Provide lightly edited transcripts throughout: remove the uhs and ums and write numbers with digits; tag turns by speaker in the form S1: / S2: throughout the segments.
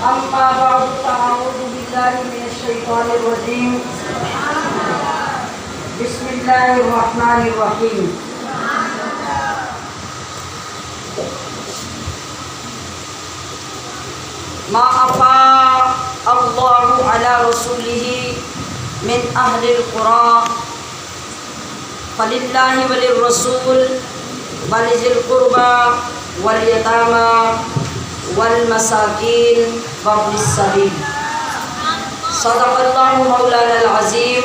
S1: أما بعد فأعوذ بالله من الشيطان الرجيم بسم الله الرحمن الرحيم ما أفاء الله على رسوله من أهل القرى فلله وللرسول ولذي القربى واليتامى والمساكين وابن السبيل صدق الله مولانا العظيم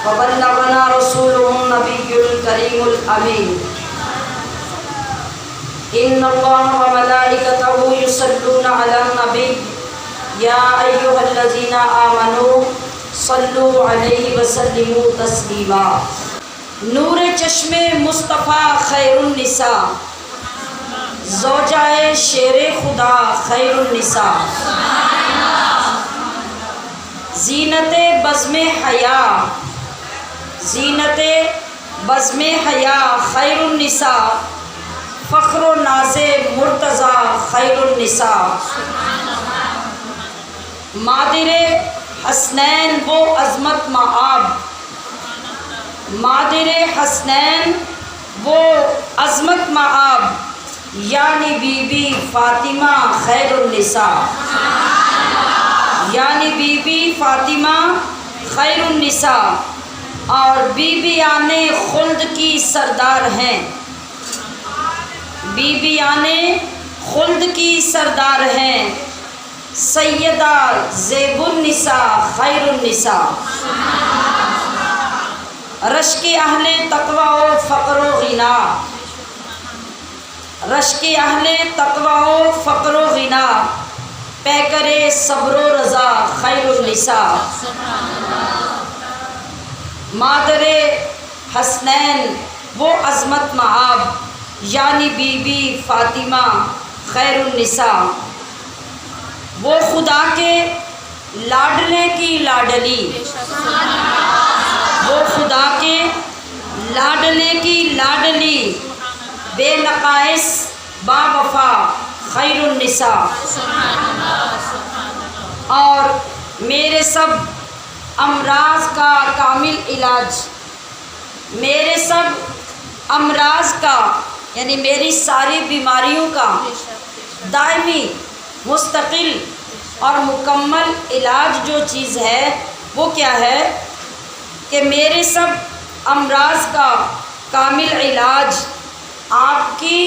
S1: وبلغنا رسوله النبي الكريم الأمين إن الله وملائكته يصلون على النبي يا أيها الذين آمنوا صلوا عليه وسلموا تسليما نور چشم مصطفیٰ خیر النساء زوجائے شیر خدا خیر النساء زینت بزم حیا خیر النساء فخر و ناز مرتضی خیر النساء مادر حسنین وہ عظمت مآب مادر حسنین وہ عظمت مآب یعنی بی بی فاطمہ خیر النساء یعنی بی بی فاطمہ خیر النساء اور بیبیان خلد کی سردار ہیں بیبیان خلد کی سردار ہیں سیدہ زیب النساء خیر النساء رشک اہل تقوی و فقر و غنا رشک اہل تقوی و فقر و غنا پیکر صبر و رضا خیر النساء مادر حسنین وہ عظمت مآب یعنی بی بی فاطمہ خیر النساء وہ خدا کے لاڈلے کی لاڈلی وہ خدا کے لاڈلے کی لاڈلی بے نقائص با وفا خیر النساء اور میرے سب امراض کا کامل علاج میرے سب امراض کا یعنی میری ساری بیماریوں کا دائمی مستقل اور مکمل علاج جو چیز ہے وہ کیا ہے کہ میرے سب امراض کا کامل علاج آپ کی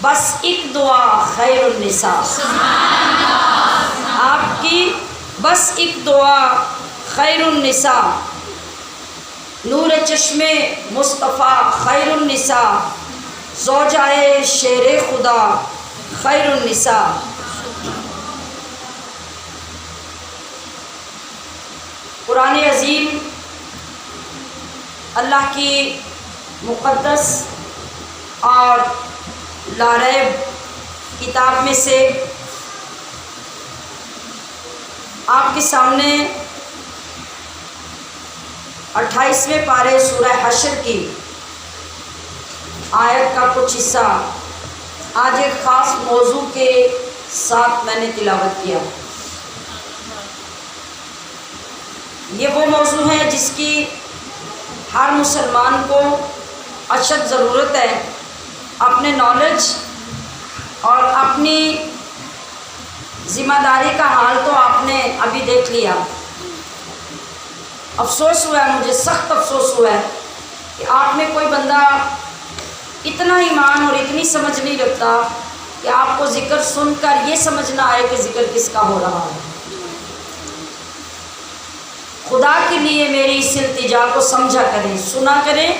S1: بس ایک دعا خیر النساء آپ کی بس ایک دعا خیر النساء نور چشم مصطفیٰ خیر النساء زوجائے شیر خدا خیر النساء قرآن عظیم اللہ کی مقدس اور لاریب کتاب میں سے آپ کے سامنے 28ویں پارے سورہ حشر کی آیت کا کچھ حصہ آج ایک خاص موضوع کے ساتھ میں نے تلاوت کیا. یہ وہ موضوع ہے جس کی ہر مسلمان کو اشد ضرورت ہے. اپنے نالج اور اپنی ذمہ داری کا حال تو آپ نے ابھی دیکھ لیا. افسوس ہوا ہے, مجھے سخت افسوس ہوا ہے کہ آپ میں کوئی بندہ اتنا ایمان اور اتنی سمجھ نہیں رکھتا کہ آپ کو ذکر سن کر یہ سمجھنا آئے کہ ذکر کس کا ہو رہا ہے. خدا کے لیے میری اس التجا کو سمجھا کریں, سنا کریں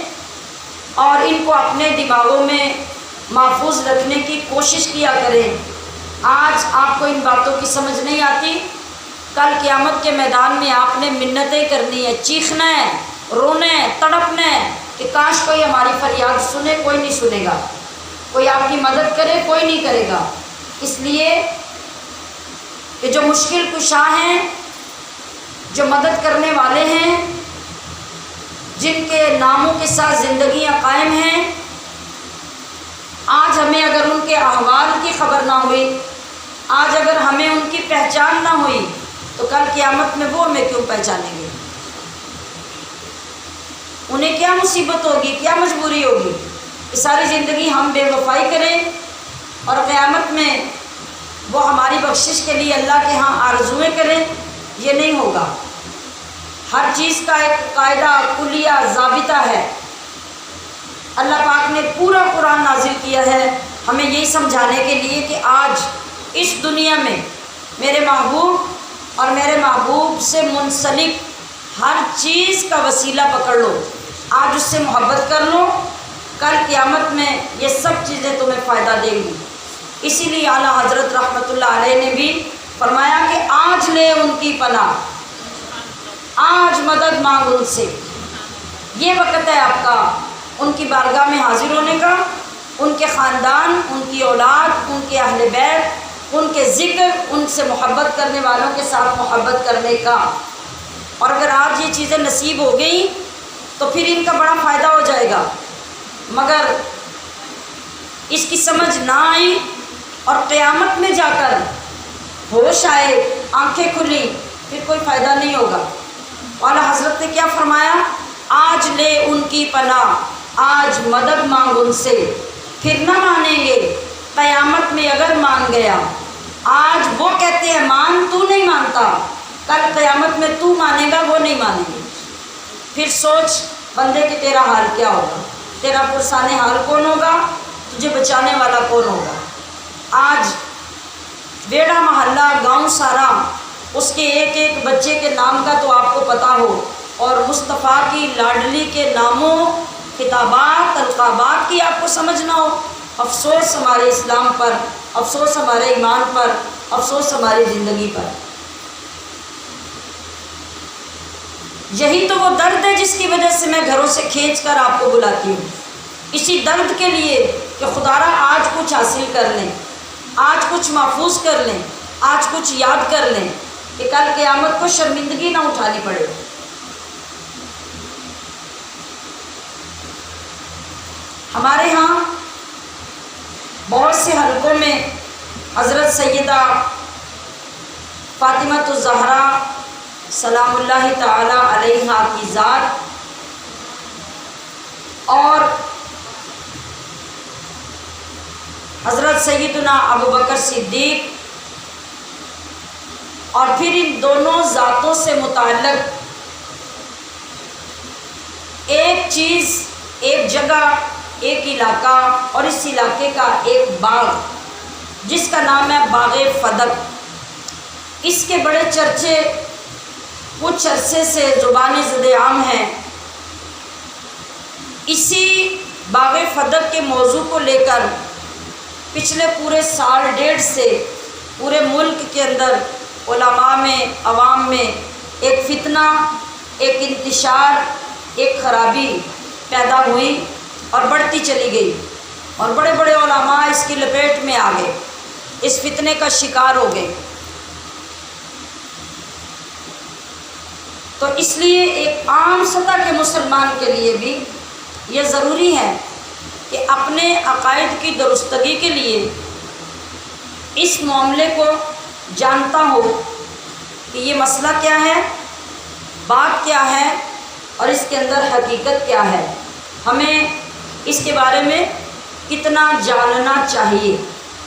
S1: اور ان کو اپنے دماغوں میں محفوظ رکھنے کی کوشش کیا کریں. آج آپ کو ان باتوں کی سمجھ نہیں آتی, کل قیامت کے میدان میں آپ نے منتیں کرنی ہے, چیخنا ہے, رونا ہے, تڑپنا ہے کہ کاش کوئی ہماری فریاد سنے. کوئی نہیں سنے گا, کوئی آپ کی مدد کرے, کوئی نہیں کرے گا. اس لیے کہ جو مشکل کشا ہیں, جو مدد کرنے والے ہیں, جن کے ناموں کے ساتھ زندگیاں قائم ہیں, آج ہمیں اگر ان کے احوال کی خبر نہ ہوئی, آج اگر ہمیں ان کی پہچان نہ ہوئی تو کل قیامت میں وہ ہمیں کیوں پہچانیں گے؟ انہیں کیا مصیبت ہوگی، کیا مجبوری ہوگی کہ ساری زندگی ہم بے وفائی کریں اور قیامت میں وہ ہماری بخشش کے لیے اللہ کے ہاں آرزویں کریں؟ یہ نہیں ہوگا۔ ہر چیز کا ایک قاعدہ کلیہ ضابطہ ہے۔ اللہ پاک نے پورا قرآن نازل کیا ہے ہمیں یہی سمجھانے کے لیے کہ آج اس دنیا میں میرے محبوب اور میرے محبوب سے منسلک ہر چیز کا وسیلہ پکڑ لو، آج اس سے محبت کر لو، کل قیامت میں یہ سب چیزیں تمہیں فائدہ دیں گی۔ اسی لیے اعلیٰ حضرت رحمۃ اللہ علیہ نے بھی فرمایا کہ آج لے ان کی پناہ، آج مدد مانگ ان سے، یہ وقت ہے آپ کا ان کی بارگاہ میں حاضر ہونے کا، ان کے خاندان، ان کی اولاد، ان کے اہل بیت، ان کے ذکر، ان سے محبت کرنے والوں کے ساتھ محبت کرنے کا۔ اور اگر آج یہ چیزیں نصیب ہو گئیں تو پھر ان کا بڑا فائدہ ہو جائے گا، مگر اس کی سمجھ نہ آئی اور قیامت میں جا کر ہوش آئے، آنکھیں کھلی، پھر کوئی فائدہ نہیں ہوگا۔ اعلیٰ حضرت نے کیا فرمایا؟ آج لے ان کی پناہ، آج مدد مانگ ان سے، پھر نہ مانیں گے قیامت میں اگر مان گیا۔ آج وہ کہتے ہیں مان، تو نہیں مانتا، کل قیامت میں تو مانے گا، وہ نہیں مانیں گے۔ پھر سوچ بندے کہ تیرا حال کیا ہوگا، تیرا پرسان حال کون ہوگا، تجھے بچانے والا کون ہوگا۔ آج بیڑا محلہ گاؤں سارا اس کے ایک ایک بچے کے نام کا تو آپ کو پتہ ہو، اور مصطفیٰ کی لاڈلی کے ناموں، خطابات، القابات کی آپ کو سمجھ نہ ہو۔ افسوس ہمارے اسلام پر، افسوس ہمارے ایمان پر، افسوس ہماری زندگی پر۔ یہی تو وہ درد ہے جس کی وجہ سے میں گھروں سے کھینچ کر آپ کو بلاتی ہوں، اسی درد کے لیے کہ خدارا آج کچھ حاصل کر لیں، آج کچھ محفوظ کر لیں، آج کچھ یاد کر لیں کہ کل قیامت کو شرمندگی نہ اٹھانی پڑے۔ ہمارے ہاں بہت سے حلقوں میں حضرت سیدہ فاطمہ الزہرا سلام اللہ تعالی علیہا کی ذات اور حضرت سیدنا ابوبکر صدیق، اور پھر ان دونوں ذاتوں سے متعلق ایک چیز، ایک جگہ، ایک علاقہ، اور اس علاقے کا ایک باغ جس کا نام ہے باغ فدق۔ اس کے بڑے چرچے کچھ عرصے سے زبان زد عام ہیں۔ اسی باغ فدق کے موضوع کو لے کر پچھلے پورے سال ڈیڑھ سے پورے ملک کے اندر علماء میں، عوام میں ایک فتنہ، ایک انتشار، ایک خرابی پیدا ہوئی اور بڑھتی چلی گئی، اور بڑے بڑے علماء اس کی لپیٹ میں آ گئے، اس فتنے کا شکار ہو گئے۔ تو اس لیے ایک عام سطح کے مسلمان کے لیے بھی یہ ضروری ہے کہ اپنے عقائد کی درستگی کے لیے اس معاملے کو جانتا ہو کہ یہ مسئلہ کیا ہے، بات کیا ہے، اور اس کے اندر حقیقت کیا ہے، ہمیں اس کے بارے میں کتنا جاننا چاہیے۔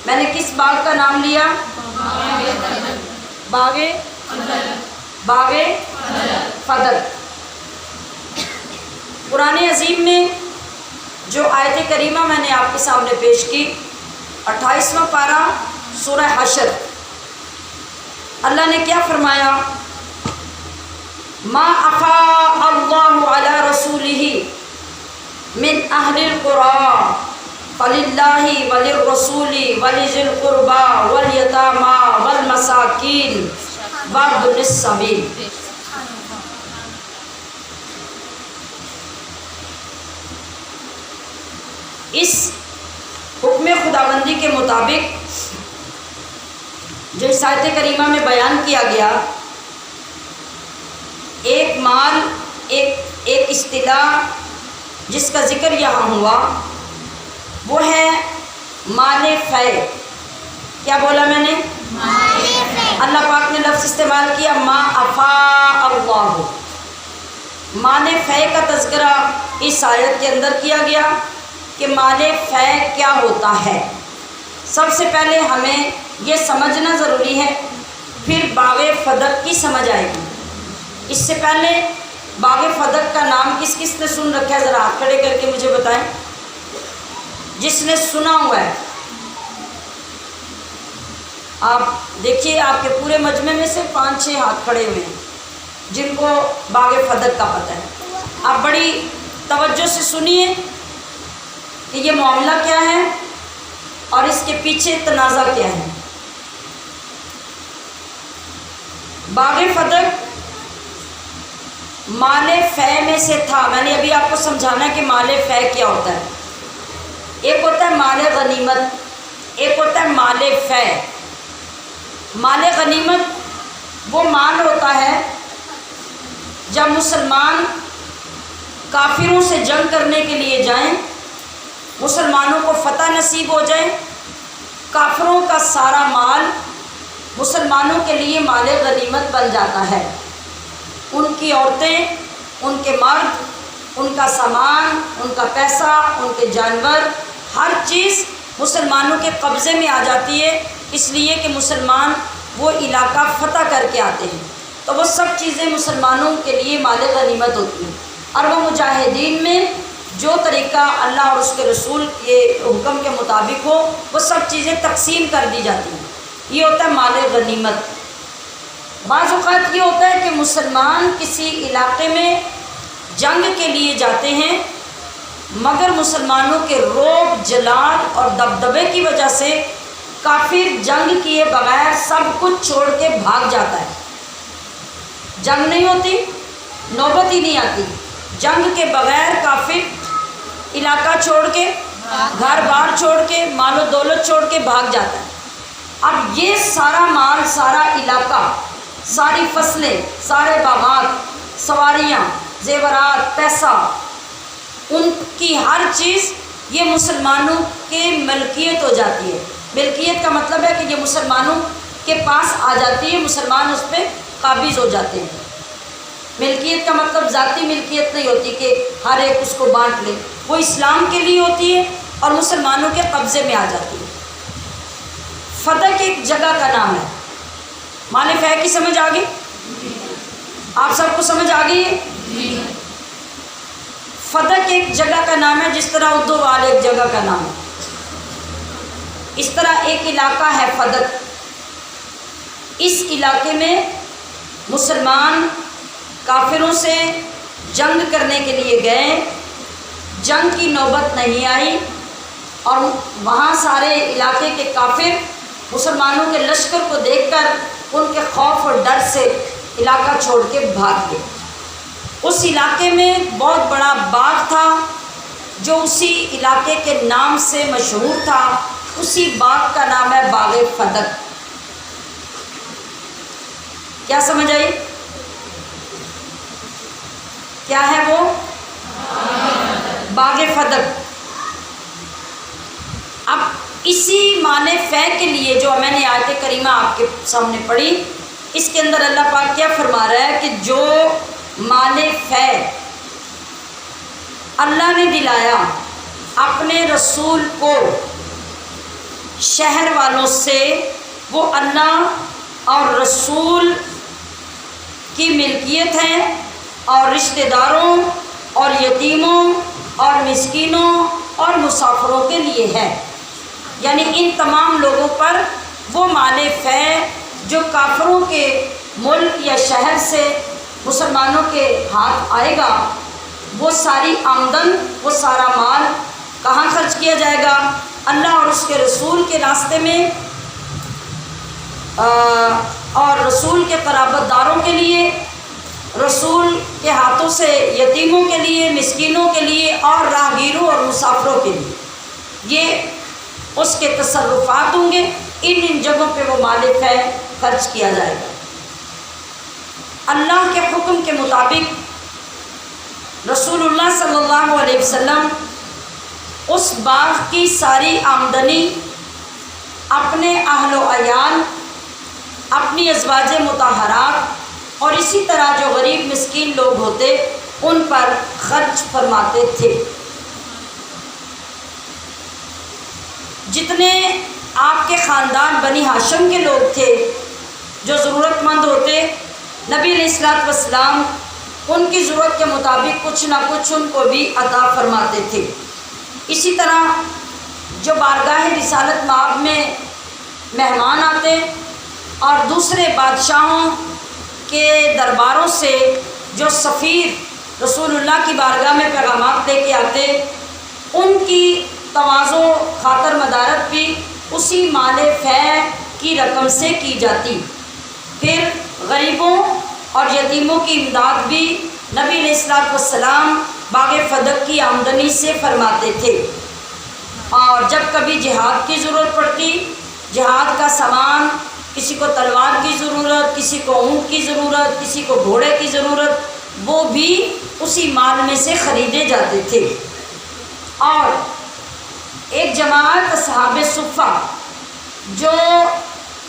S1: میں نے کس باغ کا نام لیا؟ باغ فدق۔ قرآن عظیم میں جو آیت کریمہ میں نے آپ کے سامنے پیش کی، 28واں پارہ سورہ حشر، اللہ نے کیا فرمایا؟ ما افاء اللہ علی رسولہ من اہل القرى فللہ وللرسول ولذی القربى والیتامى والمساکین وابن السبیل۔ اس حکم خداوندی کے مطابق جو اس آیت کریمہ میں بیان کیا گیا، ایک مال، ایک اصطلاح جس کا ذکر یہاں ہوا، وہ ہے مال فے۔ کیا بولا میں نے؟ اللہ پاک اللہ، مال فے کا تذکرہ اس آیت کے اندر کیا گیا کہ مال فے کیا ہوتا ہے۔ سب سے پہلے ہمیں یہ سمجھنا ضروری ہے، پھر باغ فدق کی سمجھ آئے گی۔ اس سے پہلے باغ فدق کا نام کس کس نے سن رکھا ہے؟ ذرا ہاتھ کھڑے کر کے مجھے بتائیں، جس نے سنا ہوا ہے۔ آپ دیکھیے، آپ کے پورے مجمع میں سے 5-6 ہاتھ کھڑے ہوئے ہیں جن کو باغ فدق کا پتہ ہے۔ آپ بڑی توجہ سے سنیے کہ یہ معاملہ کیا ہے اور اس کے پیچھے تنازع کیا ہے۔ باغ فدق مال فے میں سے تھا۔ میں نے ابھی آپ کو سمجھانا ہے کہ مال فے کیا ہوتا ہے۔ ایک ہوتا ہے مال غنیمت، ایک ہوتا ہے مال فے۔ مال غنیمت وہ مال ہوتا ہے جب مسلمان کافروں سے جنگ کرنے کے لیے جائیں، مسلمانوں کو فتح نصیب ہو جائے، کافروں کا سارا مال مسلمانوں کے لیے مال غنیمت بن جاتا ہے۔ ان کی عورتیں، ان کے مرد، ان کا سامان، ان کا پیسہ، ان کے جانور، ہر چیز مسلمانوں کے قبضے میں آ جاتی ہے، اس لیے کہ مسلمان وہ علاقہ فتح کر کے آتے ہیں، تو وہ سب چیزیں مسلمانوں کے لیے مال غنیمت ہوتی ہیں، اور وہ مجاہدین میں جو طریقہ اللہ اور اس کے رسول کے حکم کے مطابق ہو وہ سب چیزیں تقسیم کر دی جاتی ہیں۔ یہ ہوتا ہے مال غنیمت۔ بعض اوقات یہ ہوتا ہے کہ مسلمان کسی علاقے میں جنگ کے لیے جاتے ہیں، مگر مسلمانوں کے رعب، جلال اور دبدبے کی وجہ سے کافر جنگ کیے بغیر سب کچھ چھوڑ کے بھاگ جاتا ہے۔ جنگ نہیں ہوتی، نوبت ہی نہیں آتی، جنگ کے بغیر کافر علاقہ چھوڑ کے، گھر بار چھوڑ کے، مال و دولت چھوڑ کے بھاگ جاتا ہے۔ اب یہ سارا مال، سارا علاقہ، ساری فصلیں، سارے باغات، سواریاں، زیورات، پیسہ، ان کی ہر چیز یہ مسلمانوں کے ملکیت ہو جاتی ہے۔ ملکیت کا مطلب ہے کہ یہ مسلمانوں کے پاس آ جاتی ہے، مسلمان اس پہ قابض ہو جاتے ہیں۔ ملکیت کا مطلب ذاتی ملکیت نہیں ہوتی کہ ہر ایک اس کو بانٹ لے، وہ اسلام کے لیے ہوتی ہے اور مسلمانوں کے قبضے میں آ جاتی ہے۔ فدق ایک جگہ کا نام ہے۔ مال فے کی سمجھ آ گئی؟ آپ سب کو سمجھ آ گئی ہے؟ فدق ایک جگہ کا نام ہے، جس طرح اردو وال ایک جگہ کا نام ہے، اس طرح ایک علاقہ ہے فدق۔ اس علاقے میں مسلمان کافروں سے جنگ کرنے کے لیے گئے، جنگ کی نوبت نہیں آئی، اور وہاں سارے علاقے کے کافر مسلمانوں کے لشکر کو دیکھ کر ان کے خوف اور ڈر سے علاقہ چھوڑ کے بھاگ گئے۔ اس علاقے میں بہت بڑا باغ تھا جو اسی علاقے کے نام سے مشہور تھا، اسی باغ کا نام ہے باغ فدق۔ کیا سمجھ آئی؟ کیا ہے وہ؟ باغ فدق۔ اب اسی مال فے کے لیے جو میں نے آیت کریمہ آپ کے سامنے پڑھی، اس کے اندر اللہ پاک کیا فرما رہا ہے کہ جو مال فے اللہ نے دلایا اپنے رسول کو شہر والوں سے، وہ اللہ اور رسول کی ملکیت ہے، اور رشتہ داروں اور یتیموں اور مسکینوں اور مسافروں کے لیے ہے۔ یعنی ان تمام لوگوں پر وہ مال فے جو کافروں کے ملک یا شہر سے مسلمانوں کے ہاتھ آئے گا، وہ ساری آمدن، وہ سارا مال کہاں خرچ کیا جائے گا؟ اللہ اور اس کے رسول کے راستے میں، اور رسول کے قرابت داروں کے لیے، رسول کے ہاتھوں سے یتیموں کے لیے، مسکینوں کے لیے اور راہگیروں اور مسافروں کے لیے، یہ اس کے تصرفات ہوں گے۔ ان جگہوں پہ وہ مال فے خرچ کیا جائے گا۔ اللہ کے حکم کے مطابق رسول اللہ صلی اللہ علیہ وسلم اس باغ کی ساری آمدنی اپنے اہل و عیال، اپنی ازواج مطہرات اور اسی طرح جو غریب مسکین لوگ ہوتے ان پر خرچ فرماتے تھے۔ جتنے آپ کے خاندان بنی ہاشم کے لوگ تھے جو ضرورت مند ہوتے، نبی علیہ الصلوۃ والسلام ان کی ضرورت کے مطابق کچھ نہ کچھ ان کو بھی عطا فرماتے تھے۔ اسی طرح جو بارگاہ رسالت مآب میں مہمان آتے اور دوسرے بادشاہوں کے درباروں سے جو سفیر رسول اللہ کی بارگاہ میں پیغامات لے کے آتے، ان کی تواضع خاطر مدارت بھی اسی مال فیع کی رقم سے کی جاتی۔ پھر غریبوں اور یتیموں کی امداد بھی نبی علیہ الصلوۃ والسلام باغ فدق کی آمدنی سے فرماتے تھے۔ اور جب کبھی جہاد کی ضرورت پڑتی، جہاد کا سامان، کسی کو تلوار کی ضرورت، کسی کو اونٹ کی ضرورت، کسی کو گھوڑے کی ضرورت، وہ بھی اسی مال میں سے خریدے جاتے تھے۔ اور ایک جماعت اصحاب صفہ جو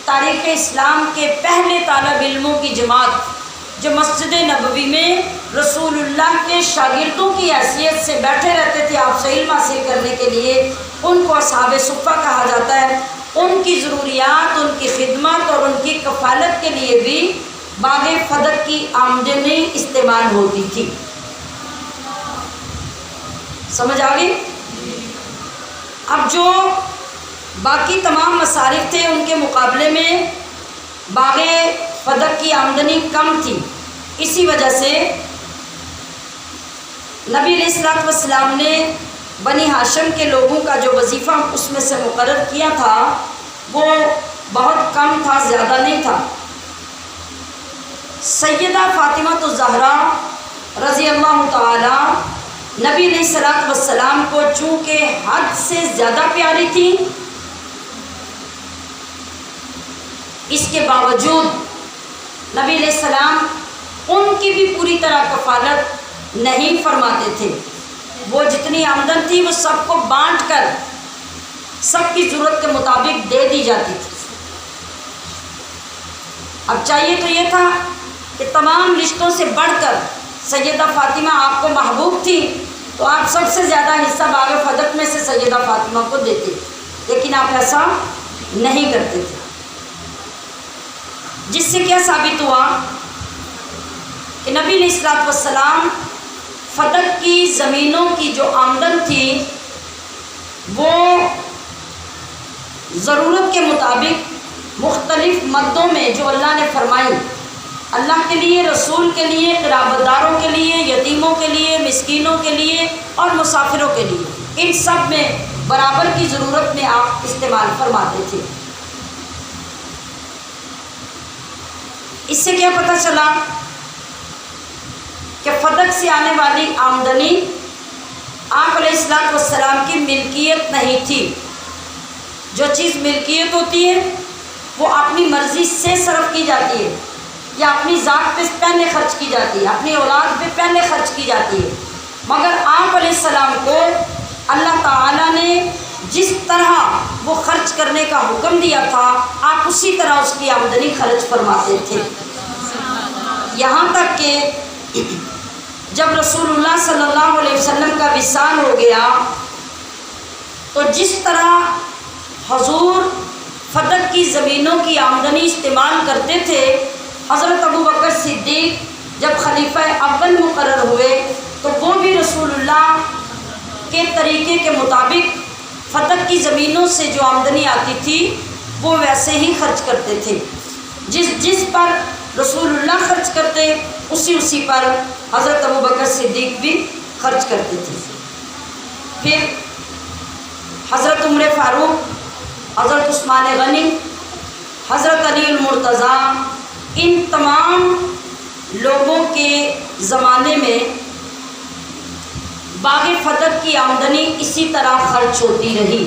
S1: تاریخ اسلام کے پہلے طالب علموں کی جماعت جو مسجد نبوی میں رسول اللہ کے شاگردوں کی حیثیت سے بیٹھے رہتے تھے آپ سے علم حاصل کرنے کے لیے، ان کو اصحاب صفہ کہا جاتا ہے۔ ان کی ضروریات، ان کی خدمت اور ان کی کفالت کے لیے بھی باغ فدق کی آمدنی استعمال ہوتی تھی۔ سمجھ آ گئی؟ اب جو باقی تمام مصارف تھے ان کے مقابلے میں باغ فدق کی آمدنی کم تھی، اسی وجہ سے نبی علیہ الصلوۃ والسلام نے بنی ہاشم کے لوگوں کا جو وظیفہ اس میں سے مقرر کیا تھا وہ بہت کم تھا، زیادہ نہیں تھا۔ سیدہ فاطمہ الزہرا رضی اللہ تعالی نبی علیہ الصلوۃ والسلام کو چونکہ حد سے زیادہ پیاری تھی، اس کے باوجود نبی علیہ السلام ان کی بھی پوری طرح کفالت نہیں فرماتے تھے۔ وہ جتنی آمدن تھی وہ سب کو بانٹ کر سب کی ضرورت کے مطابق دے دی جاتی تھی۔ اب چاہیے تو یہ تھا کہ تمام رشتوں سے بڑھ کر سیدہ فاطمہ آپ کو محبوب تھی تو آپ سب سے زیادہ حصہ باغ فدق میں سے سیدہ فاطمہ کو دیتے، لیکن آپ ایسا نہیں کرتے تھے، جس سے کیا ثابت ہوا کہ نبی علیہ الصلوۃ والسلام فدق کی زمینوں کی جو آمدن تھی وہ ضرورت کے مطابق مختلف مدوں میں جو اللہ نے فرمائی، اللہ کے لیے، رسول کے لیے، قرابت داروں کے لیے، یتیموں کے لیے، مسکینوں کے لیے اور مسافروں کے لیے، ان سب میں برابر کی ضرورت میں آپ استعمال فرماتے تھے۔ اس سے کیا پتہ چلا کہ فدق سے آنے والی آمدنی آپ علیہ الصلوۃ والسلام کی ملکیت نہیں تھی۔ جو چیز ملکیت ہوتی ہے وہ اپنی مرضی سے صرف کی جاتی ہے یا اپنی ذات پہ پہلے خرچ کی جاتی ہے، اپنی اولاد پہ پہلے خرچ کی جاتی ہے، مگر آپ علیہ السلام کو اللہ تعالیٰ نے جس طرح وہ خرچ کرنے کا حکم دیا تھا آپ اسی طرح اس کی آمدنی خرچ فرماتے تھے۔ یہاں تک کہ جب رسول اللہ صلی اللہ علیہ وسلم کا وصال ہو گیا تو جس طرح حضور فدق کی زمینوں کی آمدنی استعمال کرتے تھے، حضرت ابوبکر صدیق جب خلیفہ اول مقرر ہوئے تو وہ بھی رسول اللہ کے طریقے کے مطابق فدق کی زمینوں سے جو آمدنی آتی تھی وہ ویسے ہی خرچ کرتے تھے، جس پر رسول اللہ خرچ کرتے اسی پر حضرت ابوبکر صدیق بھی خرچ کرتے تھے۔ پھر حضرت عمر فاروق، حضرت عثمان غنی، حضرت علی المرتضیٰ، ان تمام لوگوں کے زمانے میں باغ فدق کی آمدنی اسی طرح خرچ ہوتی رہی،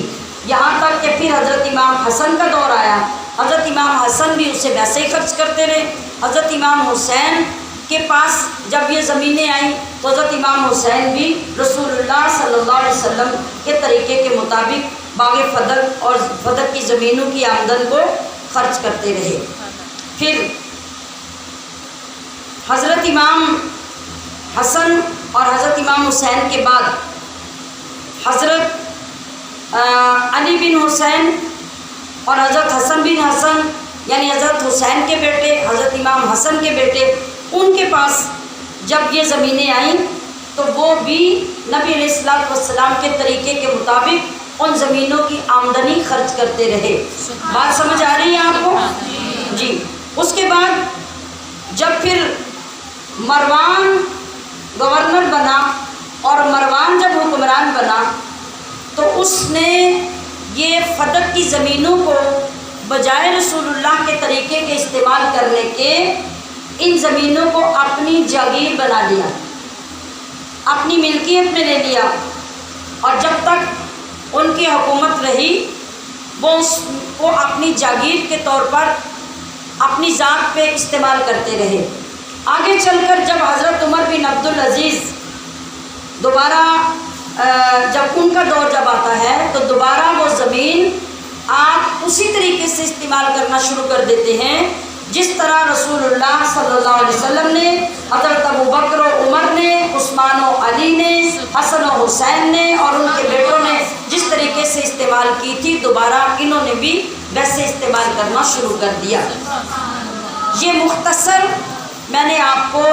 S1: یہاں تک کہ پھر حضرت امام حسن کا دور آیا، حضرت امام حسن بھی اسے ویسے ہی خرچ کرتے رہے۔ حضرت امام حسین کے پاس جب یہ زمینیں آئیں تو حضرت امام حسین بھی رسول اللہ صلی اللہ علیہ وسلم کے طریقے کے مطابق باغ فدق اور فدق کی زمینوں کی آمدن کو خرچ کرتے رہے۔ پھر حضرت امام حسن اور حضرت امام حسین کے بعد حضرت علی بن حسین اور حضرت حسن بن حسن یعنی حضرت حسین کے بیٹے، حضرت امام حسن کے بیٹے، ان کے پاس جب یہ زمینیں آئیں تو وہ بھی نبی علیہ الصلوۃ والسلام کے طریقے کے مطابق ان زمینوں کی آمدنی خرچ کرتے رہے۔ بات سمجھ آ رہی ہے آپ کو؟ جی۔ اس کے بعد جب پھر مروان گورنر بنا اور مروان جب حکمران بنا تو اس نے یہ فدق کی زمینوں کو بجائے رسول اللہ کے طریقے کے استعمال کرنے کے ان زمینوں کو اپنی جاگیر بنا لیا، اپنی ملکیت میں لے لیا، اور جب تک ان کی حکومت رہی وہ اس کو اپنی جاگیر کے طور پر اپنی ذات پہ استعمال کرتے رہے۔ آگے چل کر جب حضرت عمر بن عبدالعزیز دوبارہ جب ان کا دور جب آتا ہے تو دوبارہ وہ زمین آپ اسی طریقے سے استعمال کرنا شروع کر دیتے ہیں جس طرح رسول اللہ صلی اللہ علیہ وسلم نے، حضرت ابو بکر و عمر نے، عثمان و علی نے، حسن و حسین نے اور ان کے بیٹوں نے جس طریقے سے استعمال کی تھی، دوبارہ انہوں نے بھی ویسے استعمال کرنا شروع کر دیا۔ یہ مختصر میں نے آپ کو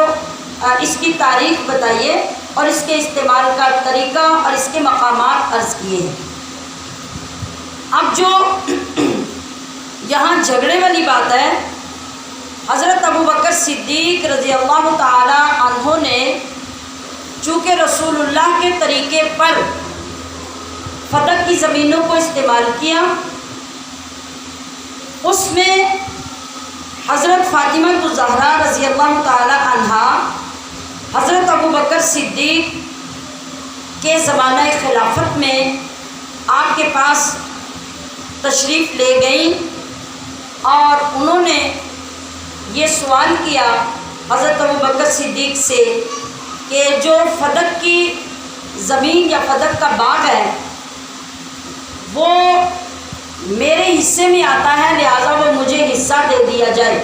S1: اس کی تاریخ بتائی ہے اور اس کے استعمال کا طریقہ اور اس کے مقامات عرض کیے ہیں۔ اب جو یہاں جھگڑے والی بات ہے، حضرت ابو بکر صدیق رضی اللہ تعالی عنہ نے چونکہ رسول اللہ کے طریقے پر فدق کی زمینوں کو استعمال کیا، اس میں حضرت فاطمہ الزہرا رضی اللہ تعالی عنہا حضرت ابو بکر صدیق کے زمانہ خلافت میں آپ کے پاس تشریف لے گئیں اور انہوں نے یہ سوال کیا حضرت ابو بکر صدیق سے کہ جو فدق کی زمین یا فدق کا باغ ہے وہ میرے حصے میں آتا ہے، لہٰذا وہ مجھے حصہ دے دیا جائے۔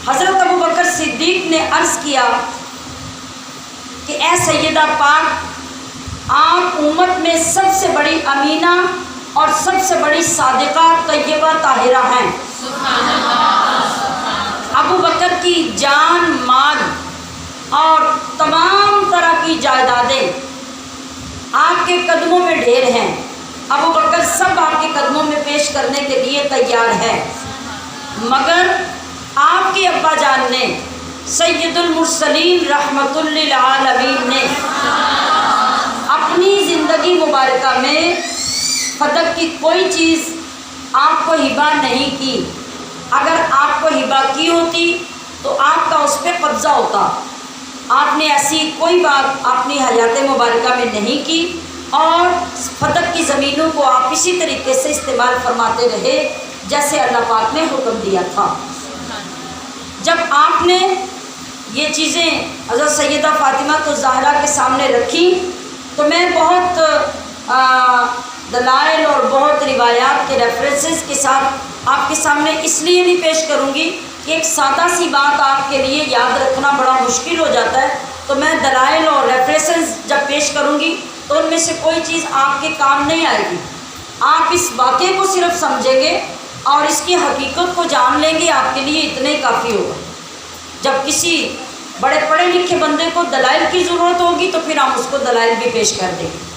S1: حضرت ابو بکر صدیق نے عرض کیا کہ اے سیدہ پاک، آپ امت میں سب سے بڑی امینہ اور سب سے بڑی صادقہ طیبہ طاہرہ ہیں۔ ابو بکر کی جان، مال اور تمام طرح کی جائیدادیں آپ کے قدموں میں ڈھیر ہیں۔ ابو بکر سب آپ کے قدموں میں پیش کرنے کے لیے تیار ہے، مگر آپ کے ابا جان نے سید المرسلین رحمت للعالمین نے اپنی زندگی مبارکہ میں فدق کی کوئی چیز آپ کو ہبہ نہیں کی۔ اگر آپ کو ہبہ کی ہوتی تو آپ کا اس پہ قبضہ ہوتا۔ آپ نے ایسی کوئی بات اپنی حیات مبارکہ میں نہیں کی اور فدق کی زمینوں کو آپ اسی طریقے سے استعمال فرماتے رہے جیسے اللہ پاک نے حکم دیا تھا۔ جب آپ نے یہ چیزیں حضرت سیدہ فاطمہ الزہرا کے سامنے رکھی تو میں بہت دلائل اور بہت روایات کے ریفرنسز کے ساتھ آپ کے سامنے اس لیے نہیں پیش کروں گی کہ ایک سادہ سی بات آپ کے لیے یاد رکھنا بڑا مشکل ہو جاتا ہے، تو میں دلائل اور ریفرنسز جب پیش کروں گی تو ان میں سے کوئی چیز آپ کے کام نہیں آئے گی۔ آپ اس واقعے کو صرف سمجھیں گے اور اس کی حقیقت کو جان لیں گے، آپ کے لیے اتنا ہی کافی ہوگا۔ جب کسی بڑے پڑھے لکھے بندے کو دلائل کی ضرورت ہوگی تو پھر ہم اس کو دلائل بھی پیش کر دیں گے۔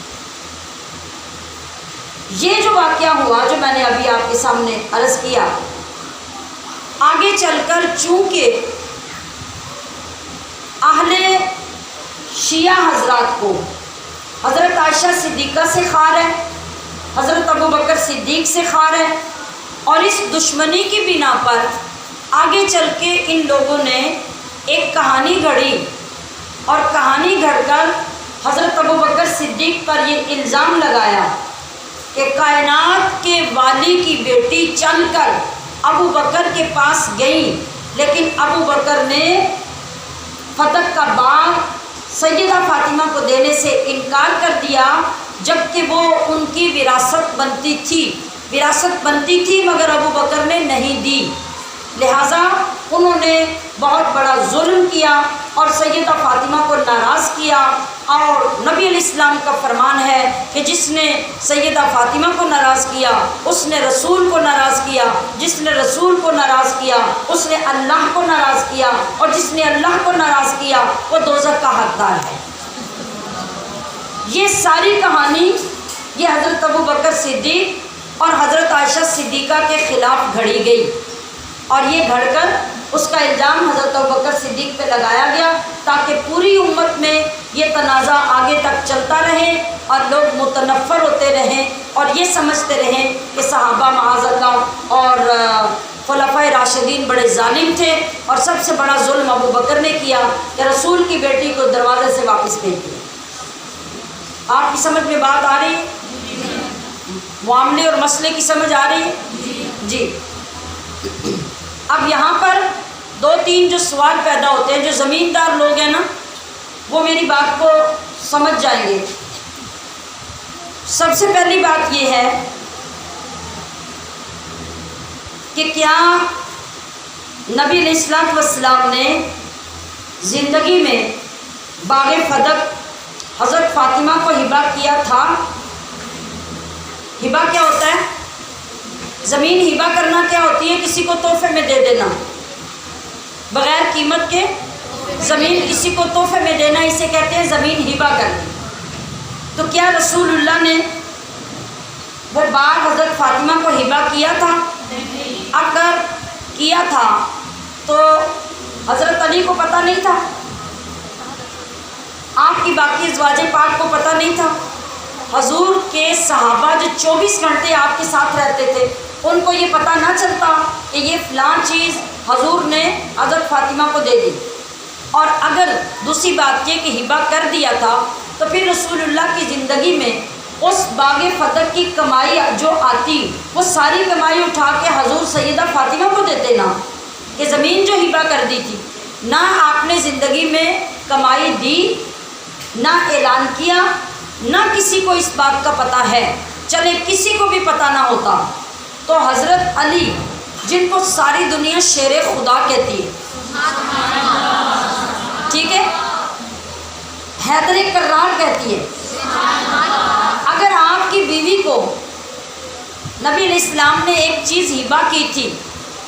S1: یہ جو واقعہ ہوا جو میں نے ابھی آپ کے سامنے عرض کیا، آگے چل کر چونکہ اہل شیعہ حضرات کو حضرت عائشہ صدیقہ سے خار ہے، حضرت ابو بکر صدیق سے خار ہے، اور اس دشمنی کی بنا پر آگے چل کے ان لوگوں نے ایک کہانی گھڑی اور کہانی گھڑ کر حضرت ابو بکر صدیق پر یہ الزام لگایا کہ کائنات کے والی کی بیٹی چل کر ابو بکر کے پاس گئیں، لیکن ابو بکر نے فدق کا باغ سیدہ فاطمہ کو دینے سے انکار کر دیا، جبکہ وہ ان کی وراثت بنتی تھی مگر ابو بکر نے نہیں دی۔ لہٰذا انہوں نے بہت بڑا ظلم کیا اور سیدہ فاطمہ کو ناراض کیا، اور نبی علیہ السلام کا فرمان ہے کہ جس نے سیدہ فاطمہ کو ناراض کیا اس نے رسول کو ناراض کیا، جس نے رسول کو ناراض کیا اس نے اللہ کو ناراض کیا، اور جس نے اللہ کو ناراض کیا وہ دوزخ کا حقدار ہے۔ یہ ساری کہانی یہ حضرت ابو بکر صدیق اور حضرت عائشہ صدیقہ کے خلاف گھڑی گئی، اور یہ گھڑ کر اس کا الزام حضرت ابو بکر صدیق پہ لگایا گیا تاکہ پوری امت میں یہ تنازع آگے تک چلتا رہے اور لوگ متنفر ہوتے رہیں اور یہ سمجھتے رہیں کہ صحابہ معاذ اللہ اور خلفائے راشدین بڑے ظالم تھے، اور سب سے بڑا ظلم ابو بکر نے کیا کہ رسول کی بیٹی کو دروازے سے واپس بھیج دیا۔ آپ کی سمجھ میں بات آ رہی ہے؟ معاملے اور مسئلے کی سمجھ آ رہی ہے؟ جی۔ اب یہاں پر دو تین جو سوال پیدا ہوتے ہیں، جو زمیندار لوگ ہیں نا وہ میری بات کو سمجھ جائیں گے۔ سب سے پہلی بات یہ ہے کہ کیا نبی علیہ السلام نے زندگی میں باغ فدق حضرت فاطمہ کو ہبہ کیا تھا؟ ہبہ کیا ہوتا ہے؟ زمین ہبہ کرنا کیا ہوتی ہے؟ کسی کو تحفے میں دے دینا، بغیر قیمت کے زمین کسی کو تحفے میں دینا، اسے کہتے ہیں زمین ہبہ کرنا۔ تو کیا رسول اللہ نے وہ باغ حضرت فاطمہ کو ہبہ کیا تھا؟ اگر کیا تھا تو حضرت علی کو پتہ نہیں تھا؟ آپ کی باقی ازواج پاک کو پتہ نہیں تھا؟ حضور کے صحابہ جو 24 گھنٹے آپ کے ساتھ رہتے تھے ان کو یہ پتہ نہ چلتا کہ یہ فلاں چیز حضور نے حضرت فاطمہ کو دے دی؟ اور اگر دوسری بات یہ کہ ہبہ کر دیا تھا تو پھر رسول اللہ کی زندگی میں اس باغ فدق کی کمائی جو آتی وہ ساری کمائی اٹھا کے حضور سیدہ فاطمہ کو دیتے نا، کہ زمین جو ہبہ کر دی تھی، نہ آپ نے زندگی میں کمائی دی، نہ اعلان کیا، نہ کسی کو اس بات کا پتہ ہے۔ چلے کسی کو بھی پتہ نہ ہوتا تو حضرت علی جن کو ساری دنیا شیر خدا کہتی ہے، ٹھیک ہے، حیدر کرار کہتی ہے، اگر آپ کی بیوی کو نبی علیہ السلام نے ایک چیز ہبہ کی تھی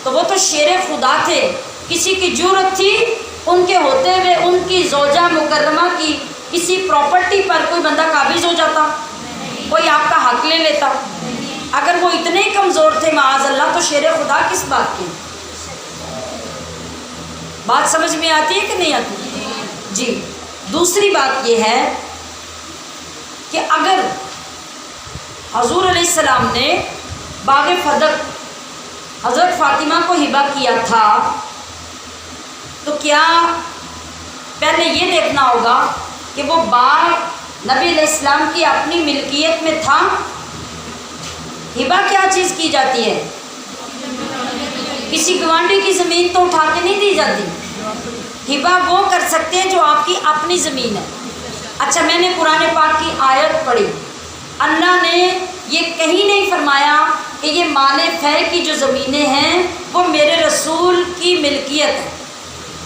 S1: تو وہ تو شیر خدا تھے، کسی کی جرأت تھی ان کے ہوتے ہوئے ان کی زوجہ مکرمہ کی کسی پراپرٹی پر کوئی بندہ قابض ہو جاتا؟ کوئی آپ کا حق لے لیتا؟ اگر وہ اتنے ہی کمزور تھے معاذ اللہ تو شیر خدا کس بات کی؟ بات سمجھ میں آتی ہے کہ نہیں آتی؟ جی۔ دوسری بات یہ ہے کہ اگر حضور علیہ السلام نے باغ فدق حضرت فاطمہ کو ہبہ کیا تھا تو کیا پہلے یہ دیکھنا ہوگا کہ وہ باغ نبی علیہ السلام کی اپنی ملکیت میں تھا؟ ہبہ کیا چیز کی جاتی ہے؟ کسی گوانڈی کی زمین تو اٹھا کے نہیں دی جاتی، ہبہ وہ کر سکتے ہیں جو آپ کی اپنی زمین ہے۔ اچھا، میں نے قرآن پاک کی آیت پڑھی، اللہ نے یہ کہیں نہیں فرمایا کہ یہ مال فہ کی جو زمینیں ہیں وہ میرے رسول کی ملکیت ہے۔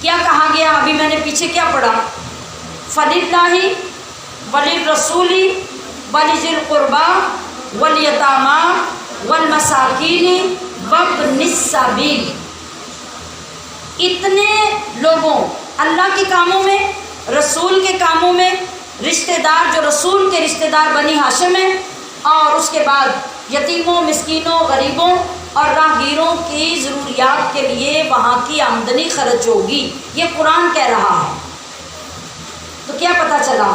S1: کیا کہا گیا؟ ابھی میں نے پیچھے کیا پڑھا؟ فَلِلَّهِ وَلِلرَّسُولِ وَلِذِي الْقُرْبَى وَالْيَتَامَى وَالْمَسَاكِينِ وَابْنِ السَّبِيلِ۔ اتنے لوگوں، اللہ کے کاموں میں، رسول کے کاموں میں، رشتہ دار جو رسول کے رشتہ دار بنی ہاشم ہیں، اور اس کے بعد یتیموں، مسکینوں، غریبوں اور راہگیروں کی ضروریات کے لیے وہاں کی آمدنی خرچ ہوگی، یہ قرآن کہہ رہا ہے۔ تو کیا پتہ چلا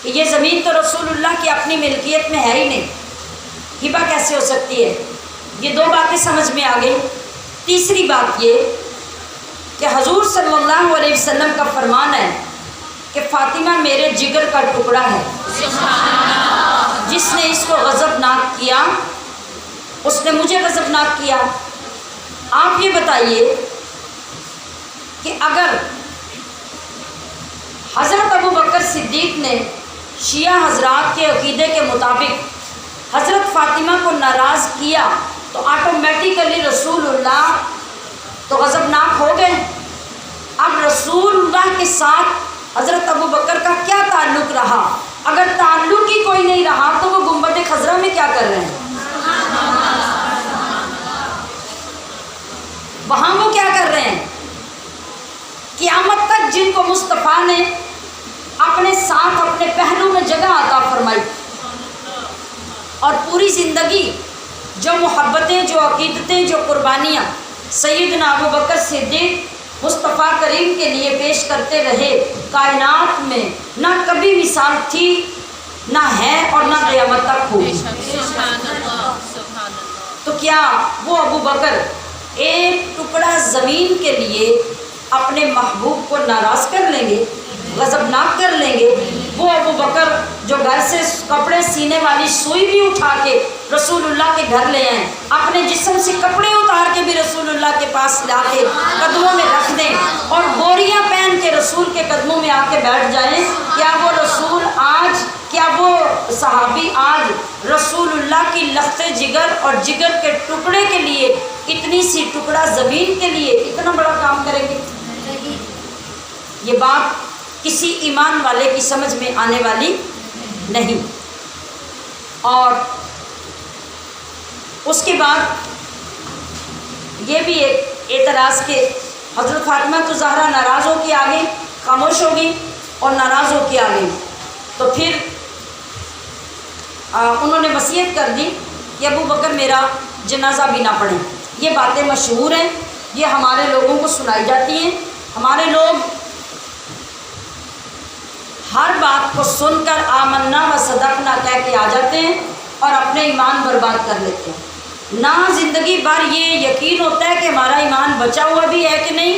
S1: کہ یہ زمین تو رسول اللہ کی اپنی ملکیت میں ہے ہی نہیں، ہبہ کیسے ہو سکتی ہے؟ یہ دو باتیں سمجھ میں آ گئی۔ تیسری بات یہ کہ حضور صلی اللہ علیہ وسلم کا فرمان ہے کہ فاطمہ میرے جگر کا ٹکڑا ہے، جس نے اس کو غضبناک کیا اس نے مجھے غضبناک کیا۔ آپ یہ بتائیے کہ اگر حضرت ابو بکر صدیق نے شیعہ حضرات کے عقیدے کے مطابق حضرت فاطمہ کو ناراض کیا تو آٹومیٹیکلی رسول اللہ تو غضبناک ہو گئے۔ اب رسول اللہ کے ساتھ حضرت ابو بکر کا کیا تعلق رہا؟ اگر تعلق ہی کوئی نہیں رہا تو وہ گنبد خضرا میں کیا کر رہے ہیں؟ وہاں وہ کیا کر رہے ہیں؟ قیامت تک جن کو مصطفیٰ نے اپنے ساتھ اپنے پہلو میں جگہ عطا فرمائی اور پوری زندگی جو محبتیں، جو عقیدتیں، جو قربانیاں سیدنا ابو بکر صدیق مصطفیٰ کریم کے لیے پیش کرتے رہے، کائنات میں نہ کبھی مثال تھی، نہ ہے اور نہ قیامت تک ہوگی۔ تو کیا وہ ابو بکر ایک ٹکڑا زمین کے لیے اپنے محبوب کو ناراض کر لیں گے، غضبناک کر لیں گے؟ وہ ابو بکر جو گھر سے کپڑے سینے والی سوئی بھی اٹھا کے رسول اللہ کے گھر لے آئیں، اپنے جسم سے کپڑے اتار کے بھی رسول اللہ کے پاس لا کے قدموں میں رکھ دیں اور بوریاں پہن کے رسول کے قدموں میں آ کے بیٹھ جائیں، کیا وہ رسول آج، کیا وہ صحابی آج رسول اللہ کی لخت جگر اور جگر کے ٹکڑے کے لیے، اتنی سی ٹکڑا زمین کے لیے اتنا بڑا کام کریں گے؟ یہ بات کسی ایمان والے کی سمجھ میں آنے والی نہیں۔ اور اس کے بعد یہ بھی ایک اعتراض کہ حضرت فاطمہ تو زہرا ناراض ہو کے آ گئی، خاموش ہو گئی اور ناراض ہو کے آ گئی، تو پھر انہوں نے وصیت کر دی کہ ابو بکر میرا جنازہ بھی نہ پڑھیں۔ یہ باتیں مشہور ہیں، یہ ہمارے لوگوں کو سنائی جاتی ہیں۔ ہمارے لوگ ہر بات کو سن کر آمنا و صدقنا کہہ کے آ جاتے ہیں اور اپنے ایمان برباد کر لیتے ہیں۔ نہ زندگی بھر یہ یقین ہوتا ہے کہ ہمارا ایمان بچا ہوا بھی ہے کہ نہیں،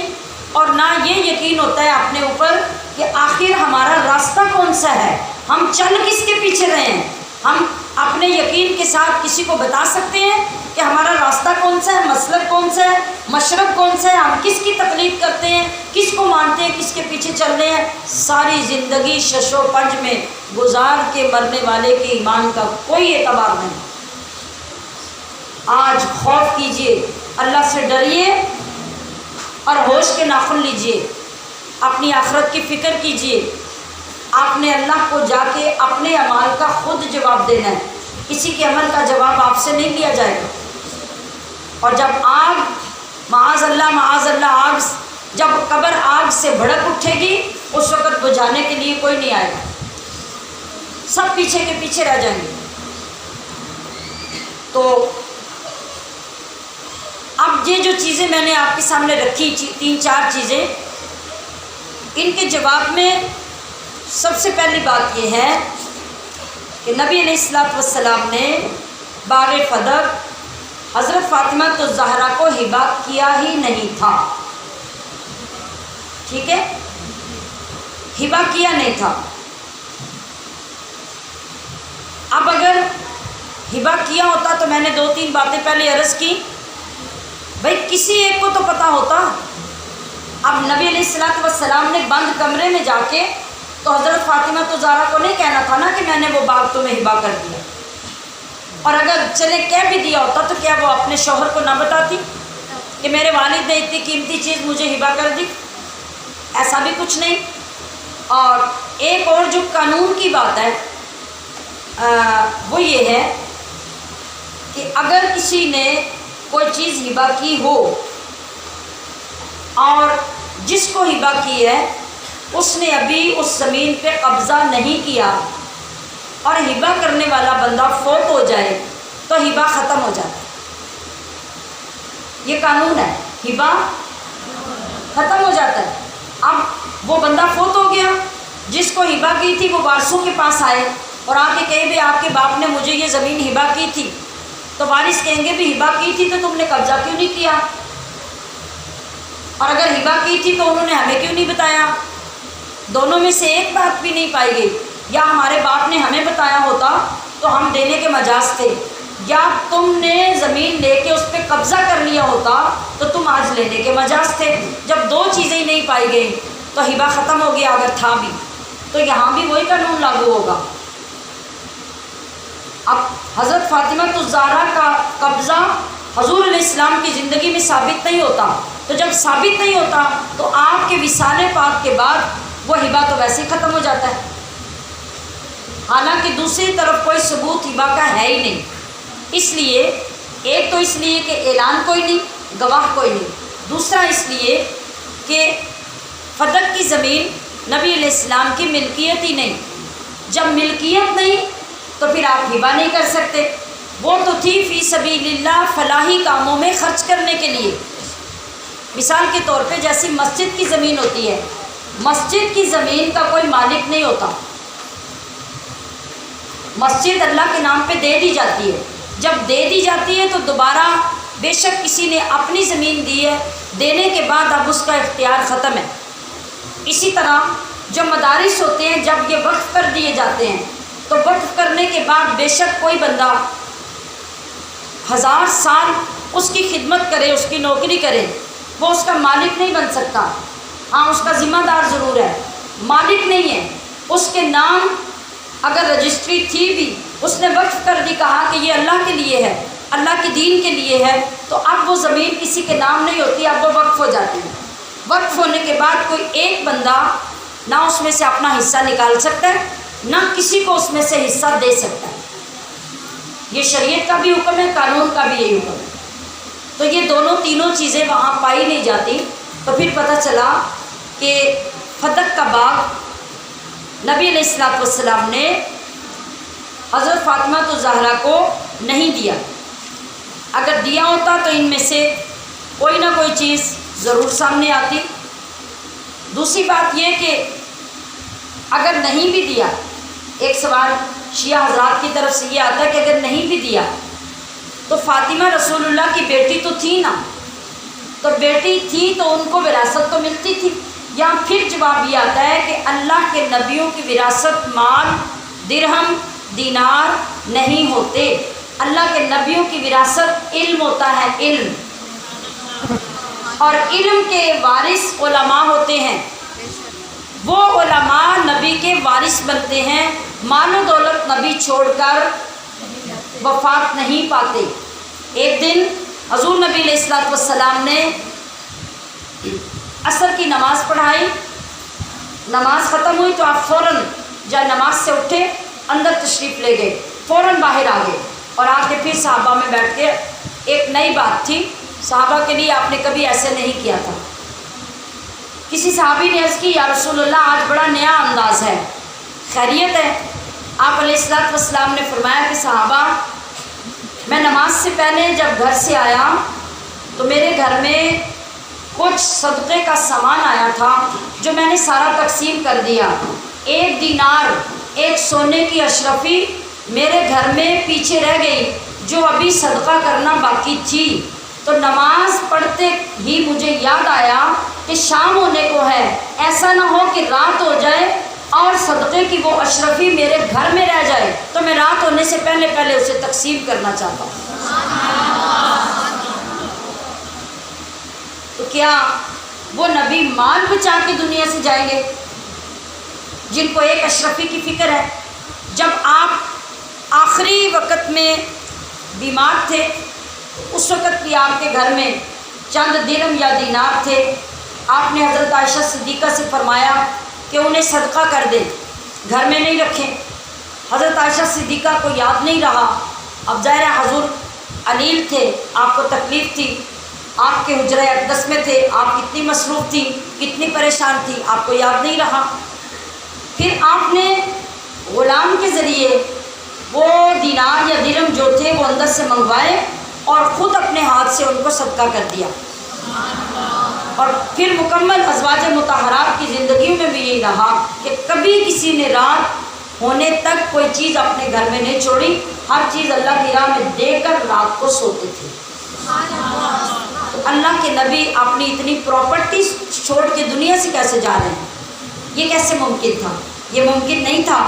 S1: اور نہ یہ یقین ہوتا ہے اپنے اوپر کہ آخر ہمارا راستہ کون سا ہے، ہم چل کس کے پیچھے رہے ہیں۔ ہم اپنے یقین کے ساتھ کسی کو بتا سکتے ہیں کہ ہمارا راستہ کون سا ہے، مسلک کون سا ہے، مشرب کون سا ہے، ہم کس کی تقلید کرتے ہیں، کس کو مانتے ہیں، کس کے پیچھے چل رہے ہیں؟ ساری زندگی شش و پنج میں گزار کے مرنے والے کے ایمان کا کوئی اعتبار نہیں۔ آج خوف کیجئے، اللہ سے ڈریے اور ہوش کے ناخن لیجئے، اپنی آخرت کی فکر کیجئے۔ آپ نے اللہ کو جا کے اپنے اعمال کا خود جواب دینا ہے، کسی کے عمل کا جواب آپ سے نہیں لیا جائے گا۔ اور جب آگ، معاذ اللہ آگ، جب قبر آگ سے بھڑک اٹھے گی، اس وقت بجھانے کے لیے کوئی نہیں آئے گا، سب پیچھے کے پیچھے رہ جائیں گے۔ تو اب یہ جو چیزیں میں نے آپ کے سامنے رکھی، 3-4 چیزیں، ان کے جواب میں سب سے پہلی بات یہ ہے کہ نبی علیہ الصلوۃ والسلام نے باغ فدق حضرت فاطمہ الزہرا کو ہبہ کیا ہی نہیں تھا، ٹھیک ہے، ہبہ کیا نہیں تھا۔ اب اگر ہبہ کیا ہوتا تو میں نے 2-3 باتیں پہلے عرض کی، بھائی کسی ایک کو تو پتہ ہوتا۔ اب نبی علیہ الصلوۃ والسلام نے بند کمرے میں جا کے تو حضرت فاطمہ الزہرا کو نہیں کہنا تھا نا کہ میں نے وہ باغ تمہیں ہبہ کر دیا، اور اگر چلے کہہ بھی دیا ہوتا تو کیا وہ اپنے شوہر کو نہ بتاتی کہ میرے والد نے اتنی قیمتی چیز مجھے ہبہ کر دی؟ ایسا بھی کچھ نہیں۔ اور ایک اور جو قانون کی بات ہے وہ یہ ہے کہ اگر کسی نے کوئی چیز ہبہ کی ہو اور جس کو ہبہ کی ہے اس نے ابھی اس زمین پہ قبضہ نہیں کیا اور ہبہ کرنے والا بندہ فوت ہو جائے تو ہبہ ختم ہو جاتا ہے۔ یہ قانون ہے، ہبہ ختم ہو جاتا ہے۔ اب وہ بندہ فوت ہو گیا، جس کو ہبہ کی تھی وہ وارثوں کے پاس آئے اور آ کے کہے بھی آپ کے باپ نے مجھے یہ زمین ہبہ کی تھی، تو وارث کہیں گے بھی ہبہ کی تھی تو تم نے قبضہ کیوں نہیں کیا، اور اگر ہبہ کی تھی تو انہوں نے ہمیں کیوں نہیں بتایا؟ دونوں میں سے ایک بات بھی نہیں پائی گئی، یا ہمارے باپ نے ہمیں بتایا ہوتا تو ہم دینے کے مجاز تھے، یا تم نے زمین لے کے اس پہ قبضہ کر لیا ہوتا تو تم آج لینے کے مجاز تھے۔ جب 2 چیزیں ہی نہیں پائی گئی تو ہبہ ختم ہو گیا، اگر تھا بھی تو یہاں بھی وہی قانون لاگو ہوگا۔ اب حضرت فاطمہ الزہرا کا قبضہ حضور علیہ السلام کی زندگی میں ثابت نہیں ہوتا، تو جب ثابت نہیں ہوتا تو آپ کے وصال پاک کے بعد وہ ہبہ تو ویسے ہی ختم ہو جاتا ہے، حالانکہ دوسری طرف کوئی ثبوت ہبہ کا ہے ہی نہیں۔ اس لیے ایک تو اس لیے کہ اعلان کوئی نہیں، گواہ کوئی نہیں، دوسرا اس لیے کہ فدق کی زمین نبی علیہ السلام کی ملکیت ہی نہیں۔ جب ملکیت نہیں تو پھر آپ ہبہ نہیں کر سکتے، وہ تو تھی فی سبیل اللہ، فلاحی کاموں میں خرچ کرنے کے لیے۔ مثال کے طور پہ جیسی مسجد کی زمین ہوتی ہے، مسجد کی زمین کا کوئی مالک نہیں ہوتا، مسجد اللہ کے نام پہ دے دی جاتی ہے، جب دے دی جاتی ہے تو دوبارہ بے شک کسی نے اپنی زمین دی ہے، دینے کے بعد اب اس کا اختیار ختم ہے۔ اسی طرح جو مدارس ہوتے ہیں جب یہ وقف کر دیے جاتے ہیں تو وقف کرنے کے بعد بے شک کوئی بندہ 1000 سال اس کی خدمت کرے، اس کی نوکری کرے، وہ اس کا مالک نہیں بن سکتا۔ ہاں اس کا ذمہ دار ضرور ہے، مالک نہیں ہے۔ اس کے نام اگر رجسٹری تھی بھی، اس نے وقف کر دی، کہا کہ یہ اللہ کے لیے ہے، اللہ کے دین کے لیے ہے، تو اب وہ زمین کسی کے نام نہیں ہوتی، اب وہ وقف ہو جاتی ہے۔ وقف ہونے کے بعد کوئی ایک بندہ نہ اس میں سے اپنا حصہ نکال سکتا ہے، نہ کسی کو اس میں سے حصہ دے سکتا ہے۔ یہ شریعت کا بھی حکم ہے، قانون کا بھی یہی حکم ہے۔ تو یہ دونوں تینوں چیزیں وہاں پائی نہیں جاتی، تو پھر پتہ چلا کہ فدق کا باغ نبی علیہ السلام نے حضرت فاطمہ الزہرا کو نہیں دیا۔ اگر دیا ہوتا تو ان میں سے کوئی نہ کوئی چیز ضرور سامنے آتی۔ دوسری بات یہ کہ اگر نہیں بھی دیا، ایک سوال شیعہ حضرات کی طرف سے یہ آتا ہے کہ اگر نہیں بھی دیا تو فاطمہ رسول اللہ کی بیٹی تو تھی نا، تو بیٹی تھی تو ان کو وراثت تو ملتی تھی۔ یا پھر جواب یہ آتا ہے کہ اللہ کے نبیوں کی وراثت مال، درہم، دینار نہیں ہوتے، اللہ کے نبیوں کی وراثت علم ہوتا ہے، علم، اور علم کے وارث علماء ہوتے ہیں، وہ علماء نبی کے وارث بنتے ہیں۔ مال و دولت نبی چھوڑ کر وفات نہیں پاتے۔ ایک دن حضور نبی علیہ السلام نے عصر کی نماز پڑھائی، نماز ختم ہوئی تو آپ فوراً جب نماز سے اٹھے اندر تشریف لے گئے، فوراً باہر آ گئے اور آ کے پھر صحابہ میں بیٹھ کے ایک نئی بات تھی صحابہ کے لیے، آپ نے کبھی ایسے نہیں کیا تھا۔ کسی صحابی نے عرض کی یا رسول اللہ آج بڑا نیا انداز ہے، خیریت ہے؟ آپ علیہ السلام نے فرمایا کہ صحابہ میں نماز سے پہلے جب گھر سے آیا تو میرے گھر میں کچھ صدقے کا سامان آیا تھا جو میں نے سارا تقسیم کر دیا۔ 1 دینار، 1 سونے کی اشرفی میرے گھر میں پیچھے رہ گئی جو ابھی صدقہ کرنا باقی تھی، تو نماز پڑھتے ہی مجھے یاد آیا کہ شام ہونے کو ہے، ایسا نہ ہو کہ رات ہو جائے اور صدقے کی وہ اشرفی میرے گھر میں رہ جائے، تو میں رات ہونے سے پہلے پہلے اسے تقسیم کرنا چاہتا ہوں۔ تو کیا وہ نبی مال بچا کے دنیا سے جائیں گے جن کو ایک اشرفی کی فکر ہے؟ جب آپ آخری وقت میں بیمار تھے اس وقت بھی آپ کے گھر میں چند درہم یا دینار تھے، آپ نے حضرت عائشہ صدیقہ سے فرمایا کہ انہیں صدقہ کر دیں، گھر میں نہیں رکھیں۔ حضرت عائشہ صدیقہ کو یاد نہیں رہا، اب ظاہر ہے حضور علیل تھے، آپ کو تکلیف تھی، آپ کے حجرہ اقدس میں تھے، آپ کتنی مصروف تھی، کتنی پریشان تھی، آپ کو یاد نہیں رہا۔ پھر آپ نے غلام کے ذریعے وہ دینار یا درہم جو تھے وہ اندر سے منگوائے اور خود اپنے ہاتھ سے ان کو صدقہ کر دیا۔ اور پھر مکمل ازواج مطہرات کی زندگیوں میں بھی یہی رہا کہ کبھی کسی نے رات ہونے تک کوئی چیز اپنے گھر میں نہیں چھوڑی، ہر چیز اللہ کی راہ میں دے کر رات کو سوتے تھے۔ تو اللہ کے نبی اپنی اتنی پراپرٹی چھوڑ کے دنیا سے کیسے جا رہے ہیں؟ یہ کیسے ممکن تھا؟ یہ ممکن نہیں تھا۔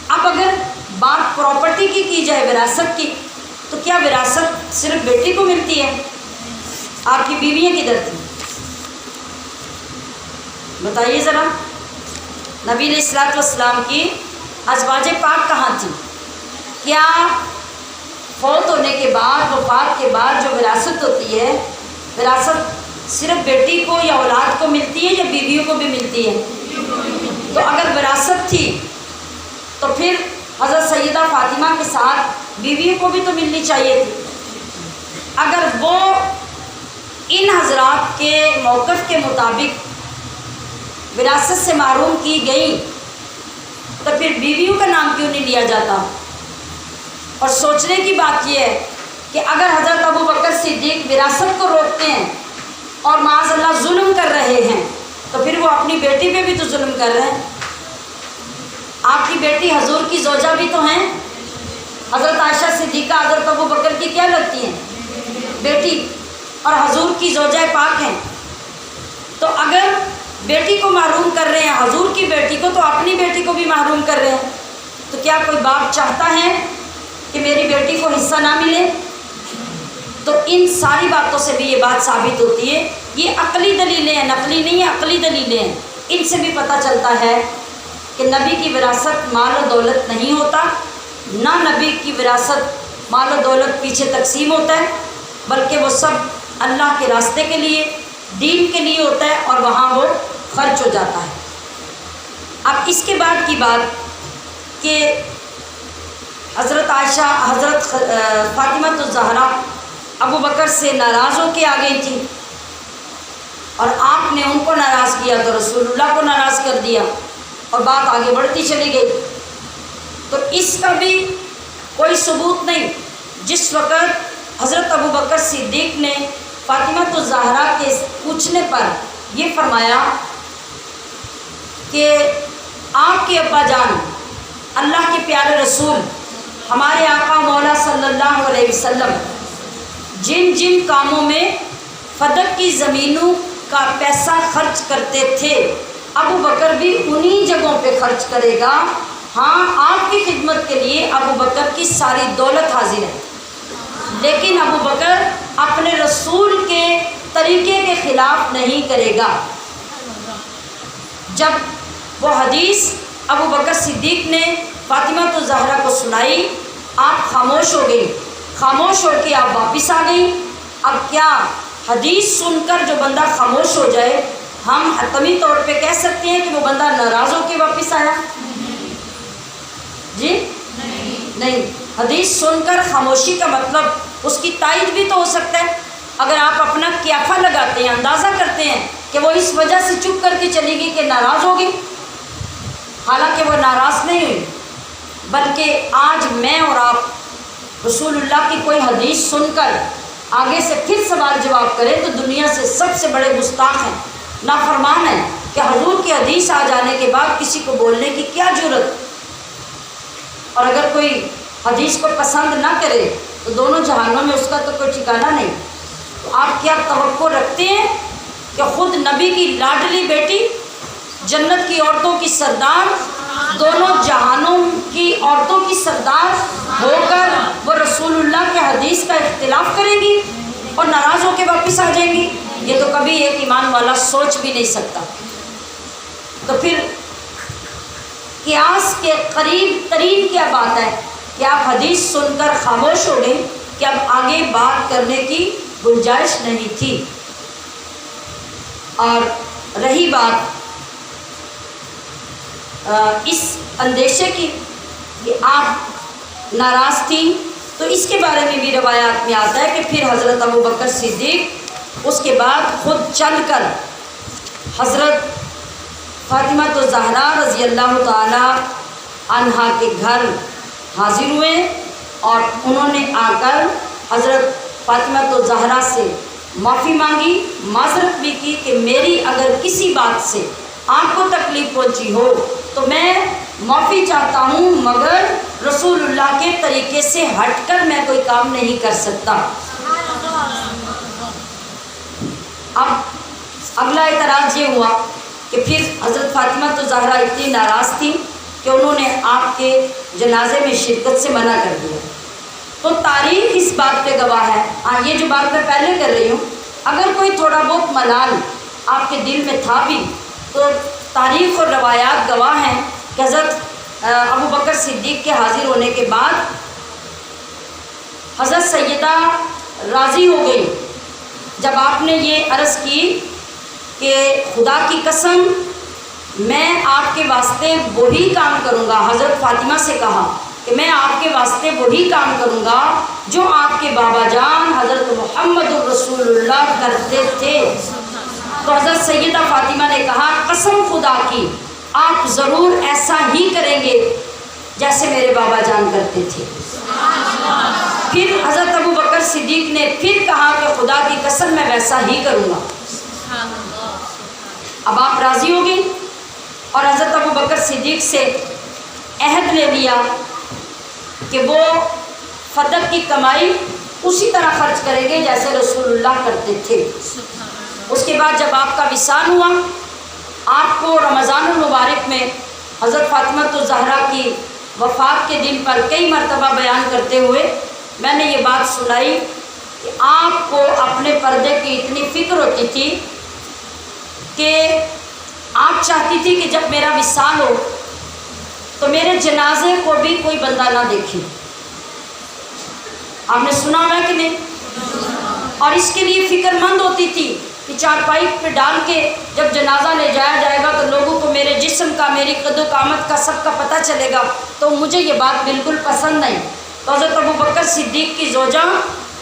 S1: اب اگر بات پراپرٹی کی جائے، وراثت کی، تو کیا وراثت صرف بیٹی کو ملتی ہے؟ آپ کی بیویاں کدھر تھیں؟ بتائیے ذرا، نبی علیہ السلام کی ازواج پاک کہاں تھیں؟ کیا فوت ہونے کے بعد، وفات کے بعد جو وراثت ہوتی ہے، وراثت صرف بیٹی کو یا اولاد کو ملتی ہے یا بیویوں کو بھی ملتی ہے؟ تو اگر وراثت تھی تو پھر حضرت سیدہ فاطمہ کے ساتھ بیویوں کو بھی تو ملنی چاہیے تھی۔ اگر وہ ان حضرات کے موقف کے مطابق وراثت سے محروم کی گئی تو پھر بیویوں کا نام کیوں نہیں لیا جاتا؟ اور سوچنے کی بات یہ ہے کہ اگر حضرت ابو بکر صدیق وراثت کو روکتے ہیں اور معاذ اللہ ظلم کر رہے ہیں تو پھر وہ اپنی بیٹی پہ بھی تو ظلم کر رہے ہیں۔ آپ کی بیٹی حضور کی زوجہ بھی تو ہیں، حضرت عائشہ صدیقہ حضرت ابو بکر کی کیا لگتی ہیں؟ بیٹی، اور حضور کی زوجہ پاک ہیں۔ تو اگر بیٹی کو محروم کر رہے ہیں حضور کی بیٹی کو، تو اپنی بیٹی کو بھی محروم کر رہے ہیں۔ تو کیا کوئی باپ چاہتا ہے کہ میری بیٹی کو حصہ نہ ملے؟ تو ان ساری باتوں سے بھی یہ بات ثابت ہوتی ہے، یہ عقلی دلیلیں ہیں، نقلی نہیں ہے، عقلی دلیلیں ہیں۔ ان سے بھی پتہ چلتا ہے کہ نبی کی وراثت مال و دولت نہیں ہوتا، نہ نبی کی وراثت مال و دولت پیچھے تقسیم ہوتا ہے، بلکہ وہ سب اللہ کے راستے کے لیے، دین کے لیے ہوتا ہے، اور وہاں وہ خرچ ہو جاتا ہے۔ اب اس کے بعد کی بات کہ حضرت عائشہ، حضرت فاطمہ الزہرا ابو بکر سے ناراض ہو کے آ گئی تھی، اور آپ نے ان کو ناراض کیا تو رسول اللہ کو ناراض کر دیا، اور بات آگے بڑھتی چلی گئی۔ تو اس کا بھی کوئی ثبوت نہیں۔ جس وقت حضرت ابو بکر صدیق نے فاطمہ الزہرا کے پوچھنے پر یہ فرمایا کہ آپ کے ابا جان اللہ کے پیارے رسول ہمارے آقا مولا صلی اللہ علیہ وسلم جن جن کاموں میں فدق کی زمینوں کا پیسہ خرچ کرتے تھے، ابو بکر بھی انہی جگہوں پہ خرچ کرے گا۔ ہاں، آپ کی خدمت کے لیے ابو بکر کی ساری دولت حاضر ہے، لیکن ابو بکر اپنے رسول کے طریقے کے خلاف نہیں کرے گا۔ جب وہ حدیث ابو بکر صدیق نے فاطمہ الزہرا کو سنائی، آپ خاموش ہو گئی، خاموش ہو کے آپ واپس آ گئی۔ اب کیا حدیث سن کر جو بندہ خاموش ہو جائے، ہم حتمی طور پہ کہہ سکتے ہیں کہ وہ بندہ ناراض ہو کے واپس آیا؟ جی نہیں، حدیث سن کر خاموشی کا مطلب اس کی تائید بھی تو ہو سکتا ہے۔ اگر آپ اپنا قیافہ لگاتے ہیں، اندازہ کرتے ہیں کہ وہ اس وجہ سے چپ کر کے چلی گئی کہ ناراض ہوگی، حالانکہ وہ ناراض نہیں ہوئی، بلکہ آج میں اور آپ رسول اللہ کی کوئی حدیث سن کر آگے سے پھر سوال جواب کریں تو دنیا سے سب سے بڑے گستاخ ہیں، نافرمان ہیں، کہ حضور کی حدیث آ جانے کے بعد کسی کو بولنے کی کیا جرت۔ اور اگر کوئی حدیث کو پسند نہ کرے تو دونوں جہانوں میں اس کا تو کوئی ٹھکانہ نہیں۔ تو آپ کیا توقع رکھتے ہیں کہ خود نبی کی لاڈلی بیٹی، جنت کی عورتوں کی سردار، دونوں جہانوں کی عورتوں کی سردار ہو کر وہ رسول اللہ کے حدیث کا اختلاف کریں گی اور ناراض ہو کے واپس آ جائیں گی؟ یہ تو کبھی ایک ایمان والا سوچ بھی نہیں سکتا۔ تو پھر قیاس کے قریب ترین کیا بات ہے کہ آپ حدیث سن کر خاموش ہو گئے کہ اب آگے بات کرنے کی گنجائش نہیں تھی۔ اور رہی بات اس اندیشے کی کہ آپ ناراض تھیں، تو اس کے بارے میں بھی روایات میں آتا ہے کہ پھر حضرت ابو بکر صدیق اس کے بعد خود چل کر حضرت فاطمہ الزہرا رضی اللہ تعالی عنہا کے گھر حاضر ہوئے، اور انہوں نے آ کر حضرت فاطمہ الزہرا سے معافی مانگی، معذرت بھی کی کہ میری اگر کسی بات سے آپ کو تکلیف پہنچی ہو تو میں معافی چاہتا ہوں، مگر رسول اللہ کے طریقے سے ہٹ کر میں کوئی کام نہیں کر سکتا۔ اب اگلا اعتراض یہ ہوا کہ پھر حضرت فاطمہ الزہرا اتنی ناراض تھی کہ انہوں نے آپ کے جنازے میں شرکت سے منع کر دیا۔ تو تاریخ اس بات پہ گواہ ہے، یہ جو بات میں پہلے کر رہی ہوں، اگر کوئی تھوڑا بہت ملال آپ کے دل میں تھا بھی تو تاریخ اور روایات گواہ ہیں کہ حضرت ابو بکر صدیق کے حاضر ہونے کے بعد حضرت سیدہ راضی ہو گئی جب آپ نے یہ عرض کی کہ خدا کی قسم میں آپ کے واسطے وہی کام کروں گا۔ حضرت فاطمہ سے کہا کہ میں آپ کے واسطے وہی کام کروں گا جو آپ کے بابا جان حضرت محمد الرسول اللہ کرتے تھے۔ تو حضرت سیدہ فاطمہ نے کہا قسم خدا کی آپ ضرور ایسا ہی کریں گے جیسے میرے بابا جان کرتے تھے۔ پھر حضرت ابو بکر صدیق نے پھر کہا کہ خدا کی قسم میں ویسا ہی کروں گا۔ اب آپ راضی ہو گئی اور حضرت ابو بکر صدیق سے عہد لے لیا کہ وہ فدق کی کمائی اسی طرح خرچ کریں گے جیسے رسول اللہ کرتے تھے۔ اس کے بعد جب آپ کا وصال ہوا، آپ کو رمضان المبارک میں حضرت فاطمہ الزہرا کی وفات کے دن پر کئی مرتبہ بیان کرتے ہوئے میں نے یہ بات سنائی کہ آپ کو اپنے پردے کی اتنی فکر ہوتی تھی کہ آپ چاہتی تھی کہ جب میرا وصال ہو تو میرے جنازے کو بھی کوئی بندہ نہ دیکھے۔ آپ نے سنا ہوا کہ نہیں؟ اور اس کے لیے فکر مند ہوتی تھی کہ چارپائی پہ ڈال کے جب جنازہ لے جایا جائے گا تو لوگوں کو میرے جسم کا، میری قد و قامت کا، سب کا پتہ چلے گا، تو مجھے یہ بات بالکل پسند نہیں۔ تو حضرت ابو بکر صدیق کی زوجہ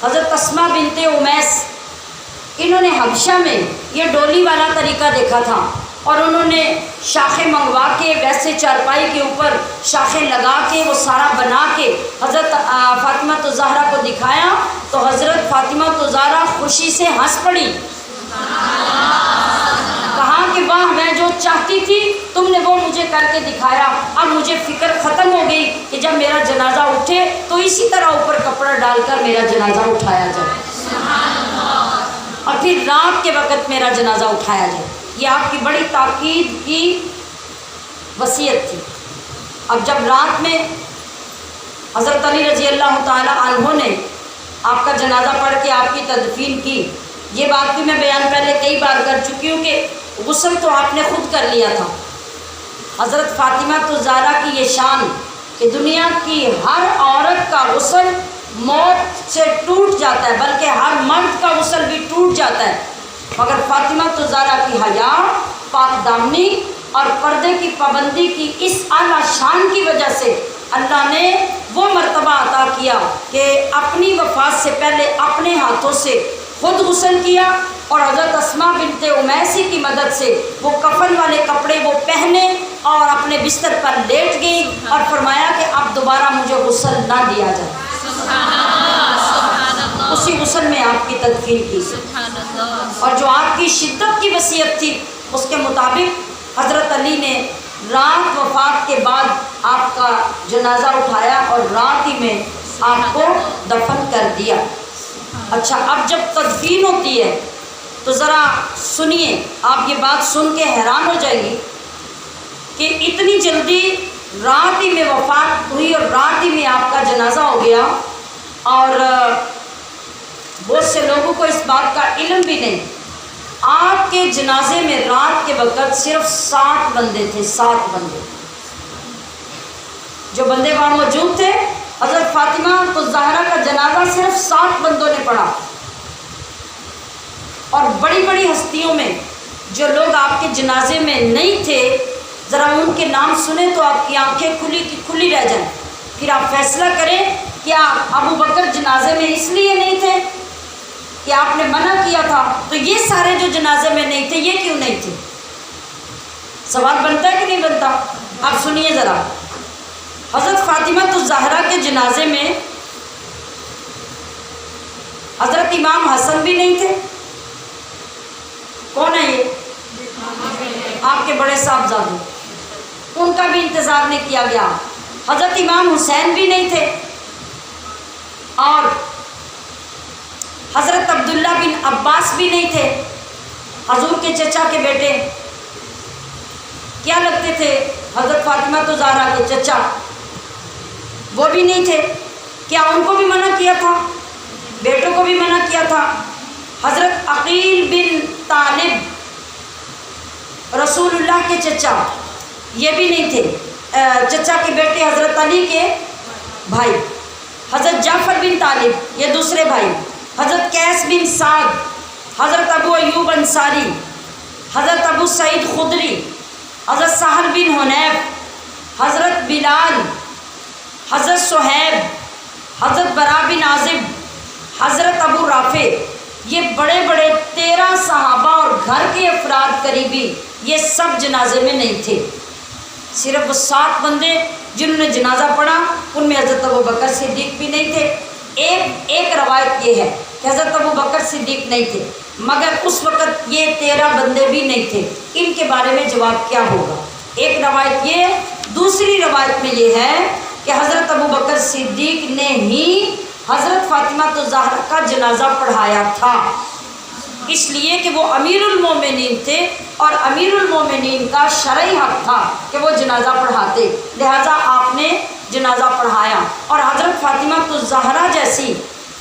S1: حضرت اسماء بنت امیس، انہوں نے حبشہ میں یہ ڈولی والا طریقہ دیکھا تھا اور انہوں نے شاخیں منگوا کے ویسے چارپائی کے اوپر شاخیں لگا کے وہ سارا بنا کے حضرت فاطمہ الزہرا کو دکھایا تو حضرت فاطمہ الزہرا خوشی سے ہنس پڑی، کہا کہ واہ میں جو چاہتی تھی تم نے وہ مجھے کر کے دکھایا، اب مجھے فکر ختم ہو گئی کہ جب میرا جنازہ اٹھے تو اسی طرح اوپر کپڑا ڈال کر میرا جنازہ اٹھایا جائے اور پھر رات کے وقت میرا جنازہ اٹھایا جائے۔ یہ آپ کی بڑی تاکید کی وصیت تھی۔ اب جب رات میں حضرت علی رضی اللہ تعالی عنہ نے آپ کا جنازہ پڑھ کے آپ کی تدفین کی، یہ بات بھی میں بیان پہلے کئی بار کر چکی ہوں کہ غسل تو آپ نے خود کر لیا تھا۔ حضرت فاطمہ الزہرا کی یہ شان کہ دنیا کی ہر عورت کا غسل موت سے ٹوٹ جاتا ہے، بلکہ ہر مرد کا غسل بھی ٹوٹ جاتا ہے، مگر فاطمہ الزہرا کی حیا، پاک دامنی اور پردے کی پابندی کی اس اعلیٰ شان کی وجہ سے اللہ نے وہ مرتبہ عطا کیا کہ اپنی وفات سے پہلے اپنے ہاتھوں سے خود غسل کیا اور حضرت اسماء بنت امیس کی مدد سے وہ کفن والے کپڑے وہ پہنے اور اپنے بستر پر لیٹ گئی اور فرمایا کہ اب دوبارہ مجھے غسل نہ دیا جائے۔ اسی غسل میں آپ کی تدفین کی اور جو آپ کی شدت کی وصیت تھی اس کے مطابق حضرت علی نے رات وفات کے بعد آپ کا جنازہ اٹھایا اور رات ہی میں آپ کو دفن کر دیا۔ اچھا، اب جب تدفین ہوتی ہے تو ذرا سنیے، آپ یہ بات سن کے حیران ہو جائیں گی کہ اتنی جلدی رات ہی میں وفات ہوئی اور رات ہی میں آپ کا جنازہ ہو گیا اور بہت سے لوگوں کو اس بات کا علم بھی نہیں۔ آپ کے جنازے میں رات کے وقت صرف 7 بندے تھے، 7 بندے جو بندے وہاں موجود تھے۔ حضرت فاطمہ الزہرا کا جنازہ صرف 7 بندوں نے پڑھا اور بڑی بڑی ہستیوں میں جو لوگ آپ کے جنازے میں نہیں تھے، ذرا ان کے نام سنیں تو آپ کی آنکھیں کھلی کی کھلی رہ جائیں، پھر آپ فیصلہ کریں کیا ابو بکر جنازے میں اس لیے نہیں تھے کہ آپ نے منع کیا تھا، تو یہ سارے جو جنازے میں نہیں تھے یہ کیوں نہیں تھے؟ سوال بنتا ہے کہ نہیں بنتا؟ آپ سنیے ذرا۔ حضرت فاطمہ الزہرا کے جنازے میں حضرت امام حسن بھی نہیں تھے۔ کون ہے یہ؟ آپ کے بڑے صاحبزادے، ان کا بھی انتظار نہیں کیا گیا۔ حضرت امام حسین بھی نہیں تھے اور حضرت عبداللہ بن عباس بھی نہیں تھے، حضور کے چچا کے بیٹے، کیا لگتے تھے حضرت فاطمہ الزہرا کے چچا، وہ بھی نہیں تھے۔ کیا ان کو بھی منع کیا تھا؟ بیٹوں کو بھی منع کیا تھا۔ حضرت عقیل بن طالب، رسول اللہ کے چچا، یہ بھی نہیں تھے، چچا کے بیٹے حضرت علی کے بھائی۔ حضرت جعفر بن طالب یہ دوسرے بھائی، حضرت قیس بن سعد، حضرت ابو ایوب انصاری، حضرت ابو سعید خدری، حضرت سہل بن حنیف، حضرت بلال، حضرت صہیب، حضرت برا بن عازب، حضرت ابو رافع، یہ بڑے بڑے 13 صحابہ اور گھر کے افراد قریبی یہ سب جنازے میں نہیں تھے۔ صرف وہ 7 بندے جنہوں نے جنازہ پڑھا ان میں حضرت ابو بکر صدیق بھی نہیں تھے۔ ایک روایت یہ ہے کہ حضرت ابو بکر صدیق نہیں تھے، مگر اس وقت یہ 13 بندے بھی نہیں تھے۔ ان کے بارے میں جواب کیا ہوگا؟ ایک روایت یہ، دوسری روایت میں یہ ہے کہ حضرت ابو بکر صدیق نے ہی حضرت فاطمہ الزہرا کا جنازہ پڑھایا تھا، اس لیے کہ وہ امیر المومنین تھے اور امیر المومنین کا شرعی حق تھا کہ وہ جنازہ پڑھاتے، لہٰذا آپ نے جنازہ پڑھایا۔ اور حضرت فاطمہ الزہرا جیسی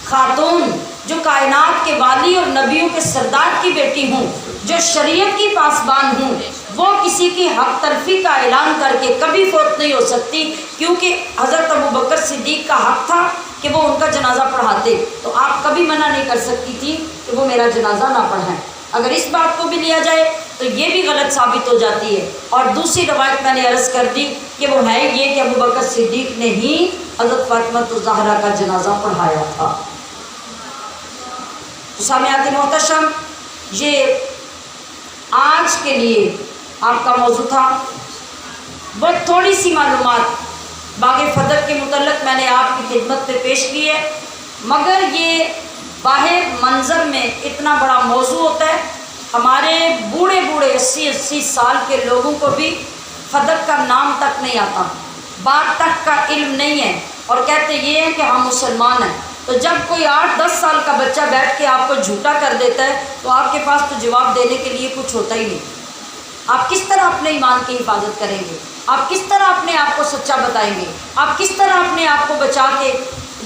S1: خاتون جو کائنات کے والی اور نبیوں کے سردار کی بیٹی ہوں، جو شریعت کی پاسبان ہوں، وہ کسی کی حق تلفی کا اعلان کر کے کبھی فوت نہیں ہو سکتی، کیونکہ حضرت ابو بکر صدیق کا حق تھا کہ وہ ان کا جنازہ پڑھاتے، تو آپ کبھی منع نہیں کر سکتی تھی کہ وہ میرا جنازہ نہ پڑھائیں۔ اگر اس بات کو بھی لیا جائے تو یہ بھی غلط ثابت ہو جاتی ہے۔ اور دوسری روایت میں نے عرض کر دی کہ وہ ہے یہ کہ ابو بکر صدیق نے ہی حضرت فاطمہ الزہرا کا جنازہ پڑھایا تھا۔ سامعات محتشم، یہ آج کے لیے آپ کا موضوع تھا۔ بہت تھوڑی سی معلومات باغ فدق کے متعلق میں نے آپ کی خدمت پہ پیش کی ہے، مگر یہ باہر منظر میں اتنا بڑا موضوع ہوتا ہے، ہمارے بوڑھے 80 سال کے لوگوں کو بھی فدق کا نام تک نہیں آتا، بات تک کا علم نہیں ہے، اور کہتے یہ ہیں کہ ہم مسلمان ہیں۔ تو جب کوئی 8-10 سال کا بچہ بیٹھ کے آپ کو جھوٹا کر دیتا ہے تو آپ کے پاس تو جواب دینے کے لیے کچھ ہوتا ہی نہیں۔ آپ کس طرح اپنے ایمان کی حفاظت کریں گے؟ آپ کس طرح اپنے آپ کو سچا بتائیں گے؟ آپ کس طرح اپنے آپ کو بچا کے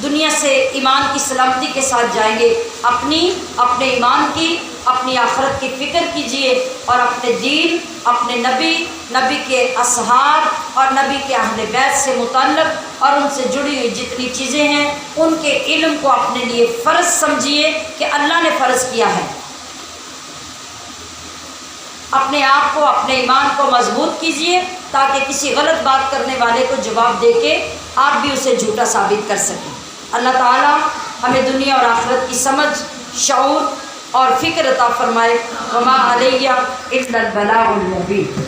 S1: دنیا سے ایمان کی سلامتی کے ساتھ جائیں گے؟ اپنے ایمان کی، اپنی آخرت کی فکر کیجئے، اور اپنے دین، اپنے نبی کے اصحاب اور نبی کے اہل بیت سے متعلق اور ان سے جڑی ہوئی جتنی چیزیں ہیں ان کے علم کو اپنے لیے فرض سمجھیے کہ اللہ نے فرض کیا ہے۔ اپنے آپ کو، اپنے ایمان کو مضبوط کیجئے تاکہ کسی غلط بات کرنے والے کو جواب دے کے آپ بھی اسے جھوٹا ثابت کر سکیں۔ اللہ تعالی ہمیں دنیا اور آخرت کی سمجھ، شعور اور فکر عطا فرمائے۔ وما علیہ الا البلاغ المبین۔